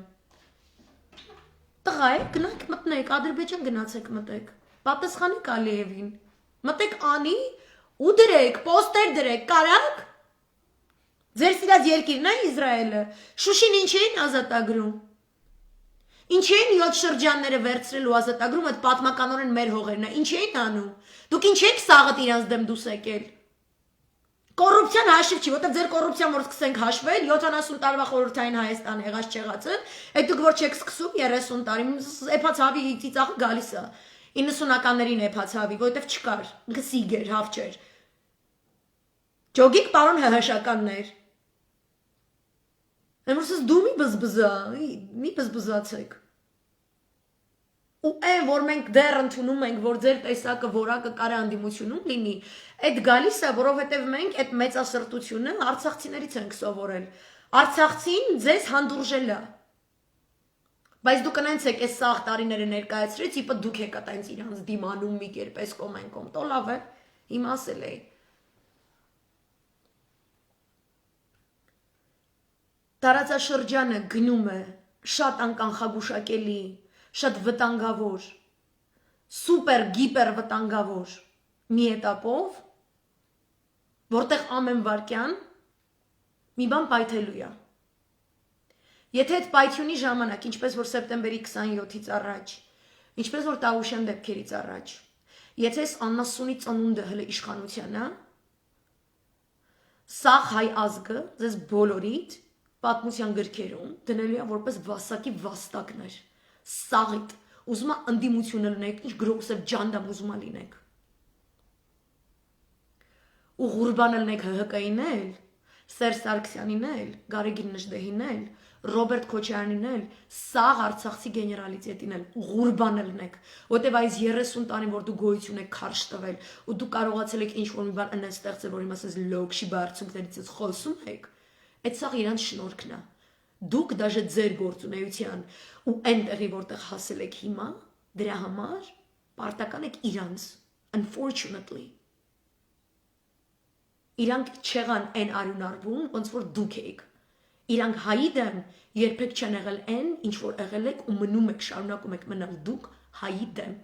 Տղա եք, գնանք մտնեք, Ադրբեջան գնացեք մտեք, պատասխանեք Ալիևին, մտեք անի ու դրեք, պոստեր դրեք, կարակ, ձեր սիրած երկիրն է Իսրայելը, Շուշին ինչ էին ազատագրում, ինչ էին 7 շրջանները վերցրել ու ազատագրում, այդ պատմականորեն մեր հողերն է, ինչ էին անում, դուք ինչ եք սաղըտ իրանց դեմ դուս եկել, կոռուպցիան հաշիվ չի, որտեղ ձեր կոռուպցիան որ սկսենք հաշվել, 70 տարվա խորհրդային Հայաստան եղած չեղածը, այդ դուք որ չեք սկսում 30 տարի, էփացավի ծիծաղը գալիս է, 90-ականներին էփացավի, որտեղ չկար, ինքը սիգեր, հավջեր։ Ջոգիկ պարոն ՀՀՇ-ականներ։ Εμείς դու մի բզբզա, մի բզբզացեք։ Ու այն որ մենք դեռ ընդունում ենք, որ ձեր տեսակը որակը կարա անդիմությունում լինի, այդ գալիս է, որովհետև մենք այդ մեծասրտությունը արցախցիներից ենք սովորել։ Արցախցին ձեզ հանդուրժել է։ Բայց դուք կնայեցեք այս սաղ տարիները ներկայացրից, իպը դուք եք այդպես իրանց դիմանում մի կերպ էս կոմ են կոմ, տո լավ է, իմ ասել էի։ Տարածաշրջանը գնում է շատ անկանխագուշակելի, շատ վտանգավոր, սուպեր գիպեր վտանգավոր մի էտապով, որտեղ ամեն վարքյան մի բան պայթելու է։ Եթե այդ պայթյունի ժամանակ, ինչպես որ սեպտեմբերի 27-ից առաջ, ինչպես որ Տավուշյան դեպքերից առաջ, եթե այս անասունի ծնունդը հլը իշխանության է, սաղ հայ ազգը ձեզ բոլորիդ պատմության գրքերում դնելու է որպես վասակի վաստակներ, սաղիտ, ուզում է ընդդիմությունը լինեք, ինչ գրոսև ջանդամ ուզում է լինեք։ Ու ղուրբանը լինեք ՀՀԿ-ին էլ, Սերժ Սարգսյանին էլ, Գարեգին Նժդեհին էլ, Ռոբերտ Քոչարյանին էլ, սաղ Արցախցի գեներալիտետին էլ ղուրբան ելնեք, որտեվ այս 30 տարին որ դու գոյություն եք քարշ տվել ու դու կարողացել եք ինչ-որ մի բան այնպես ստեղծել, որ հիմա ասես լոքշի բարձունքներից ես խոսում եք, այդ սաղ իրանց շնորհքն է։ Դուք դաժե ձեր գործունեության ու այնտեղի որտեղ հասել եք հիմա, դրա համար պարտական եք իրանց, unfortunately։ Իրանք չեղան այն արյուն արվում, ոնց որ դուք եք։ Իրանք հայի դեմ երբեք չեն եղել այն, ինչ որ եղել եք ու մնում եք, շարունակում եք մնալ դուք հայի դեմ։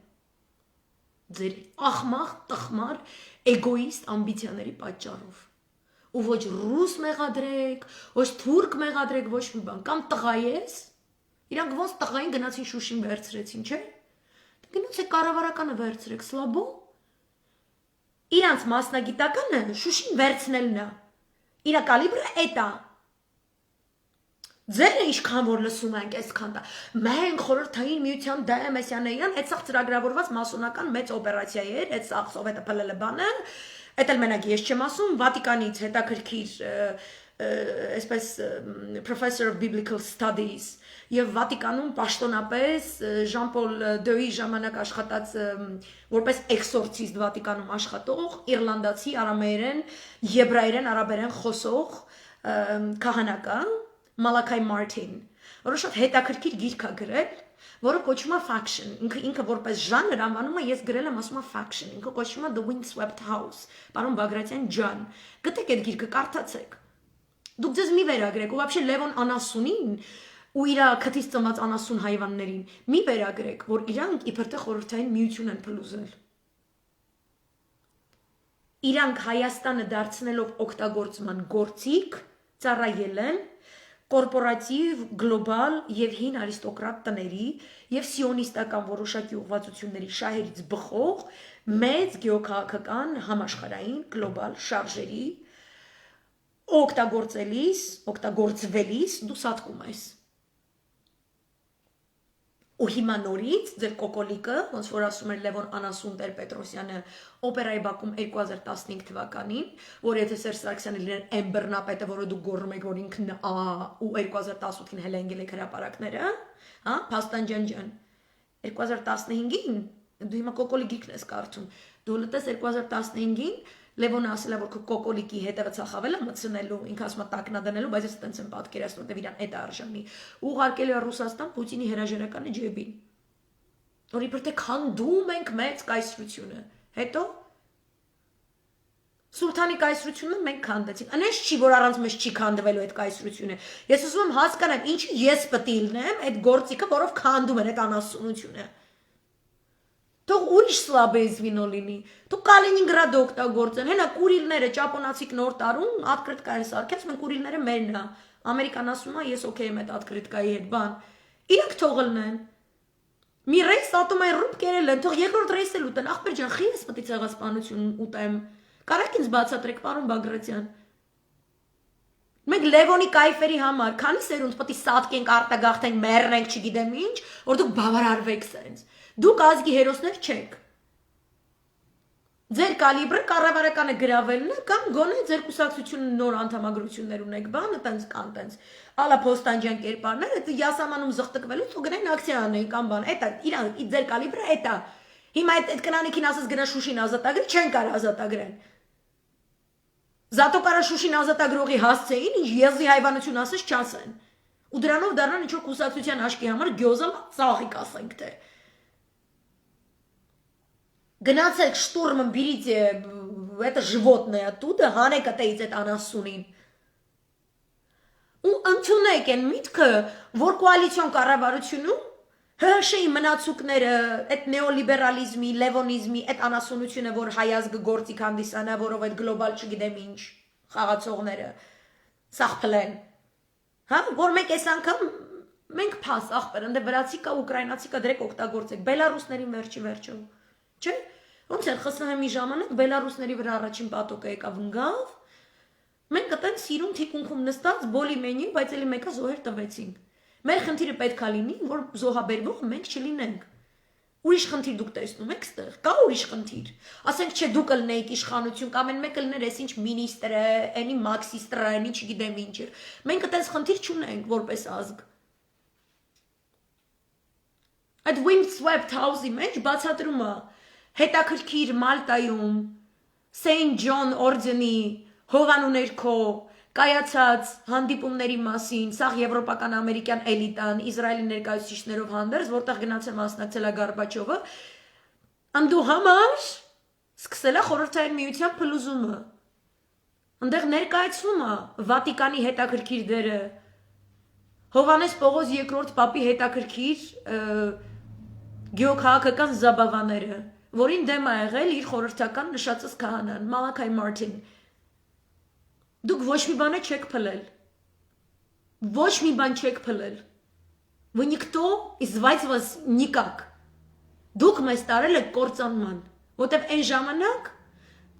Ձեր աղմաղ, տխմար, էգոիստ ամբիցիաների պատճառով։ Ու ոչ ռուս մեղադրեք, ոչ թուրք մեղադրեք, ոչ մի բան, կամ տղա ես։ Իրանք ոնց տղային գնացին Շուշին վերցրեցին, չէ՞։ Գնացեք կառավարականը վերցրեք, սլաբո։ Իրանց մասնագիտականը Շուշին վերցնելն է։ Իրա կալիբրը էտա։ Ձերը ինչքան որ լսում ենք այսքան դա։ Մենք խորհրդային միության դեմ Մեսյանեյան, այդ սաղ ծրագրավորված մասոնական մեծ օպերացիա էր, այդ սաղ սովետը փլել բանը։ Այդ էլ մենակ ես չեմ ասում, Վատիկանից հետաքրքիր այսպես Professor of Biblical Studies եւ Վատիկանում պաշտոնապես Ժան-Պոլ Դոյի ժամանակ աշխատած որպես էքսորցիստ Վատիկանում աշխատող իռլանդացի արամեերեն, եբրայերեն, արաբերեն խոսող քահանական Մալաքայ Մարտին, որը շատ հետաքրքիր գիրք է գրել, որը կոչվում է Faction, ինքը որպես ժանր անվանում է, ես գրել եմ, ասում է Faction, ինքը կոչվում է The Windswept House, պարոն Բագրատյան ջան, գտեք այդ գիրքը, կարդացեք։ Դուք ձեզ մի վերագրեք, ու вообще Լևոն Անասունին ու իր քթից ծնված անասուն հայվաններին մի վերագրեք, որ իրանք իբր թե խորհրդային միություն են փլուզել։ Իրանք Հայաստանը դարձնելով օգտագործման գործիք ծառայել են կորպորատիվ, գլոբալ եւ հին արիստոկրատ տների եւ սիոնիստական որոշակի ուղղվածությունների շահերից բխող մեծ գեոքաղաքական համաշխարհային գլոբալ շարժերի օգտագործվելիս դու սատկում ես։ Ու հիմա նորից ձեր կոկոլիկը, ոնց որ ասում էր Լևոն Անասուն Տեր-Պետրոսյանը օպերայի Բաքում 2015 թվականին, որ եթե Սերժ Սարգսյանը լիներ այն բռնապետը, որը դուք գոռում եք, որ ինքն ու 2018-ին հել ընկել եք հրապարակները, հա, Փաստան ջան, 2015-ին դու հիմա կոկոլի գիրքն ես կարդում, դու լտես 2015-ին Լևոնը ասել է, որ կոկոլիկի հետևը ցախավել է մտցնելու, ինքը ասում է տակնադնելու, բայց ես այդպես եմ պատկերացնում, որտեվ իրան այդ արժանի։ Ուղարկել է Ռուսաստան Պուտինի հրաժարականը ջեբին։ Որ իբր թե քանդում ենք մեծ կայսրությունը։ Հետո Սուլթանի կայսրությունը մենք քանդեցինք։ Անես չի, որ առանց մեզ չի քանդվելու այդ կայսրությունը։ Ես ուզում եմ հասկանալ, ինչի ես պետք է լինեմ այդ գործիքը, որով քանդում են այդ անասունությունը։ Թող ուրիշ սլաբեզ վինո լինի, թող Կալինինգրադը օգտագործեն, հենա կուրիլները ճապոնացիք նոր տարում ատկրիտկա են սարքած, մենք կուրիլները մերն է, Ամերիկան ասում է, ես օքեյ եմ այդ ատկրիտկայի հետ բան, իրանք թող լնեն, մի ռեյս ատում այն ռուպ կերել են, թող երկրորդ ռեյս էլ ուտեն, ախպեր ջան, խի ես պետք է ցեղասպանություն ուտեմ, կարեք ինձ բացատրեք, պարոն Բագրատյան, մենք Լևոնի կայֆերի համար, քանի սերունդ պետք է սատկենք, արտագաղթենք, մեռնենք, չգիտեմ ինչ, որ դուք բավարարվեք սենց։ Դուք ազգի հերոսներ չեք։ Ձեր կալիբրը կառավարականը գրավելն է կամ գոնե ձեր կուսակցությունը նոր անդամագրություններ ունեք, բանը տենց կան տենց։ Ալա Փոստանջյան կերպարներ, այդ յասամանում զղտկվելուց ու գնային ակցիա անեն կամ բան։ Էտա իրան ձեր կալիբրը էտա։ Հիմա այդ կնանիքին ասես գնա Շուշին ազատագրի, չեն կարող ազատագրեն։ Զատո կարա Շուշին ազատագրողի հասցեին, ինչ եզի հայվանություն ասես չասեն։ Ու դրանով դառնան ինչ որ կուսակցության աշկի համար գյոզա ծաղիկ ասենք թե։ Գնացեք штурмом берите это животное оттуда, հանեք այդից այդ անասունին։ Ու ընդունեք այն միտքը, որ կոալիցիոն կառավարությունում հրաշեի մնացուկները, այդ նեոլիբերալիզմի, լևոնիզմի, այդ անասունությունը, որ հայազգը գործիք հանդիսանա, որով այդ գլոբալ չգիտեմ ինչ խաղացողները սախփլեն։ Հա, որ մեկ այս անգամ մենք փաս ախպեր, ընդ վրացի կա, ուկրաինացի կա, դրեք օգտագործեք, բելարուսներին վերջը։ Չէ՞։ Ոնց էր ԽՍՀՄ-ի ժամանակ բելարուսների վրա առաջին պատոկը եկավ ընկավ։ Մենք այդտեղ սիրուն թիկունքում նստած բոլի մենյու, բայց էլի մեկը զոհեր տվեցինք։ Մեր խնդիրը պետք է լինի, որ զոհաբերվող մենք չլինենք։ Ուրիշ խնդիր դուք տեսնում եք ստեղ, կա ուրիշ խնդիր։ Ասենք չէ դուք կլնեիք իշխանություն, կամ են մեկը լներ էս ինչ մինիստրը, այնի մաքսիստրը, այնի չգիտեմ ինչ էր։ Մենք այդպես խնդիր չունենք որպես ազգ։ Այդ Windswept House-ի մեջ բացատրում է հետաքրքիր Մալտայում Saint John օրդենի հովանու ներքո կայացած հանդիպումների մասին, սաղ եվրոպական ամերիկյան էլիտան, Իսրայելի ներկայացուցիչներով հանդերձ, որտեղ գնաց է մասնակցել է Գորբաչովը, անդու համար սկսել է խորհրդային միության փլուզումը։ Այնտեղ ներկայացնում է Վատիկանի հետաքրքիր դերը, Հովանես Պողոս II պապի հետաքրքիր գեոքաղաքական զաբավաները, որին դեմ է եղել իր խորհրդական նշածս քահանան, Մալաքայ Մարտին։ Դուք ոչ մի բան չեք փլել։ Ոչ մի բան չեք փլել։ Вы никто из вас никак։ Դուք մեզ տարել եք կործանման, որտեվ այն ժամանակ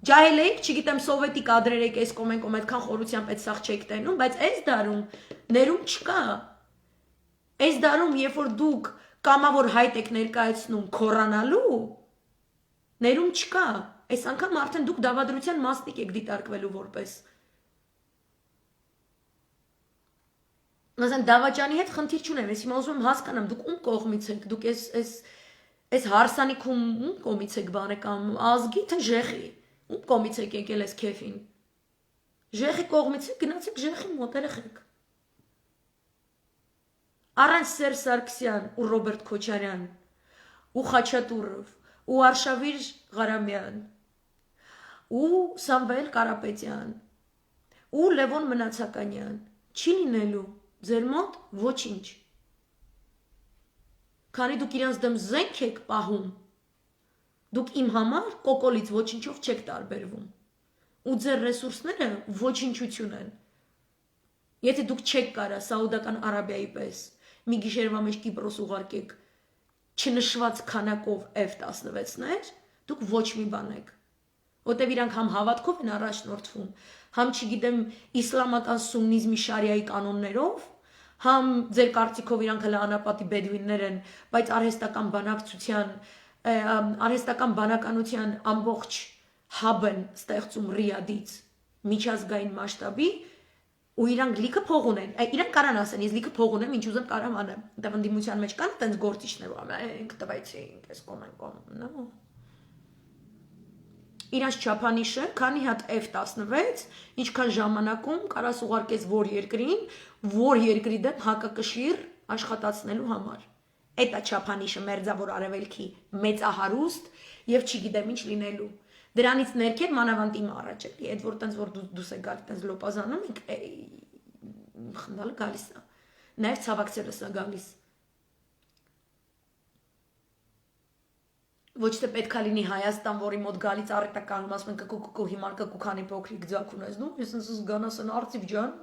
ջահել եք, չգիտեմ, սովետի կադրեր եք, այս կոմ այդքան խորությամբ այդ սաղ չեք տենում, բայց այս դարում ներում չկա։ Այս դարում, երբ որ դուք կամավոր հայտ եք ներկայացնում քորանալու, ներում չկա։ Այս անգամ արդեն դուք դավադրության մասնիկ եք դիտարկվելու որպես։ Ասեն դավաճանի հետ խնդիր չունեմ, ես հիմա ուզում եմ հասկանամ, դուք ում կողմից եք, դուք այս հարսանիքում ում կողմից եք բանեկան, ազգի թե ժեխի, ում կողմից եք եկել այս քեֆին։ Ժեխի կողմից եք, գնացեք ժեխի մոտ երեխեք։ Առանց Սերժ Սարգսյան ու Ռոբերտ Քոչարյան ու Խաչատուրով ու Արշավիր Ղարամյան ու Սամվել Կարապետյան ու Լևոն Մնացականյան չի լինելու ձեր մոտ ոչինչ։ Քանի դուք իրանց դեմ զենք եք պահում, դուք իմ համար կոկոլից ոչինչով չեք տարբերվում։ Ու ձեր ռեսուրսները ոչինչություն են։ Եթե դուք չեք կարա Սաուդական Արաբիայի պես մի գիշերվա մեջ Կիպրոս ուղարկեք չնշված քանակով F-16-ներ, դուք ոչ մի բան եք։ Որտեվ իրանք համ հավատքով են առաջնորդվում, համ չգիտեմ իսլամական սուննիզմի շարիայի կանոններով, համ ձեր կարծիքով իրանք հələ անապատի բեդուիններ են, բայց արհեստական բանականության ամբողջ հաբ են ստեղծում Ռիադից միջազգային մասշտաբի ու իրանք լիքը փող ունեն։ Իրանք կարան ասեն, ես լիքը փող ունեմ, ինչ ուզեմ կարամ անեմ։ Դեռ ընդդիմության մեջ կան այդպես գործիչներ, մենք տվեցինք, այս կոմ, no։ Իրանց չափանիշը, քանի հատ F-16, ինչքան ժամանակում կարաս ուղարկես որ երկրին, որ երկրի դեմ հակակշիռ աշխատացնելու համար։ Այդ է չափանիշը մերձավոր արևելքի մեծահարուստ եւ չգիտեմ ինչ լինելու։ Դրանից ներքև մանավանդ իմ առաջ էլի, այդ որ տենց որ դուս է գալի, տենց լոպազանում եք, խնդալը գալիս է։ Նաեւ ցավակցելս է գալիս։ Ոչ թե պետք է լինի Հայաստան, որի մոտ գալից առետականում ասում են կկու հիմար կկու քանի փոքրիկ ձակ ունես դու, ես ինձ զգանասն արծիվ ջան,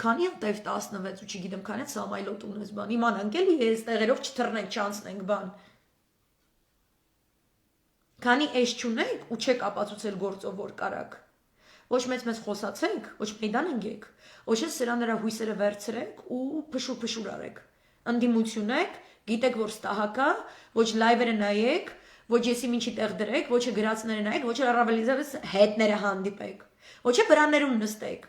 քանի հատ F-16 ու չգիտեմ քանի սամայլոտ ունես բան, իմանանք էլի այս տեղերով չթռնենք, չանցնենք բան։ Քանի էս չունեք ու չեք ապացուցել գործով որ կարաք։ Ոչ մեծ խոսացեք, ոչ մեյդան ընկեք, ոչ էլ սրա նրա հույսերը վերցրեք ու փշուր արեք։ Ընդդիմություն եք, գիտեք որ ստահակա, ոչ լայվերը նայեք, ոչ եսի ինչի տեղ դրեք, ոչ է գրածները նայեք, ոչ էլ առավելիզևս հետները հանդիպեք, ոչ է վրաներում նստեք։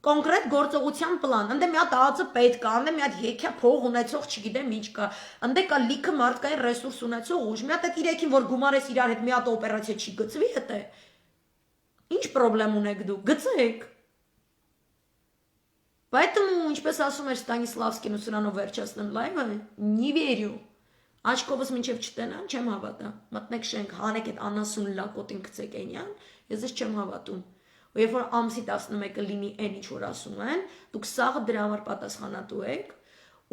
Կոնկրետ գործողության պլան, ընդ մի հատ ԱԱԾ պետք է, ընդ մի հատ եկյա փող ունեցող, չգիտեմ ինչ կա, ընդ կա լիքը մարդկային ռեսուրս ունեցող ուժ, մի հատ այդ իրեքին որ գումարես իրար հետ մի հատ օպերացիա չի գծվի հետը։ Ինչ պրոբլեմ ունեք դուք, գծեք։ Поэтому, ինչպես ասում էր Ստանիսլավսկին ու սրանով վերջացնեմ լայվը, не верю։ Աչքովս մինչև չտենան, չեմ հավատա։ Մտնեք շենք, հանեք այդ անասուն լակոտին գցեք այնյան, ես ես չեմ հավատում։ Ու երբ որ ամսի 11-ը լինի այն ինչ որ ասում են, դուք սաղը դրա համար պատասխանատու եք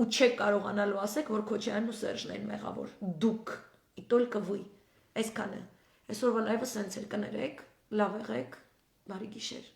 ու չեք կարողանալու ասեք, որ Քոչարյանն ու Սերժն են մեղավոր։ Դուք, и только вы։ Այսքանը։ Այսօրվա լայվը սենց էր կներեք, լավ եղեք, բարի գիշեր։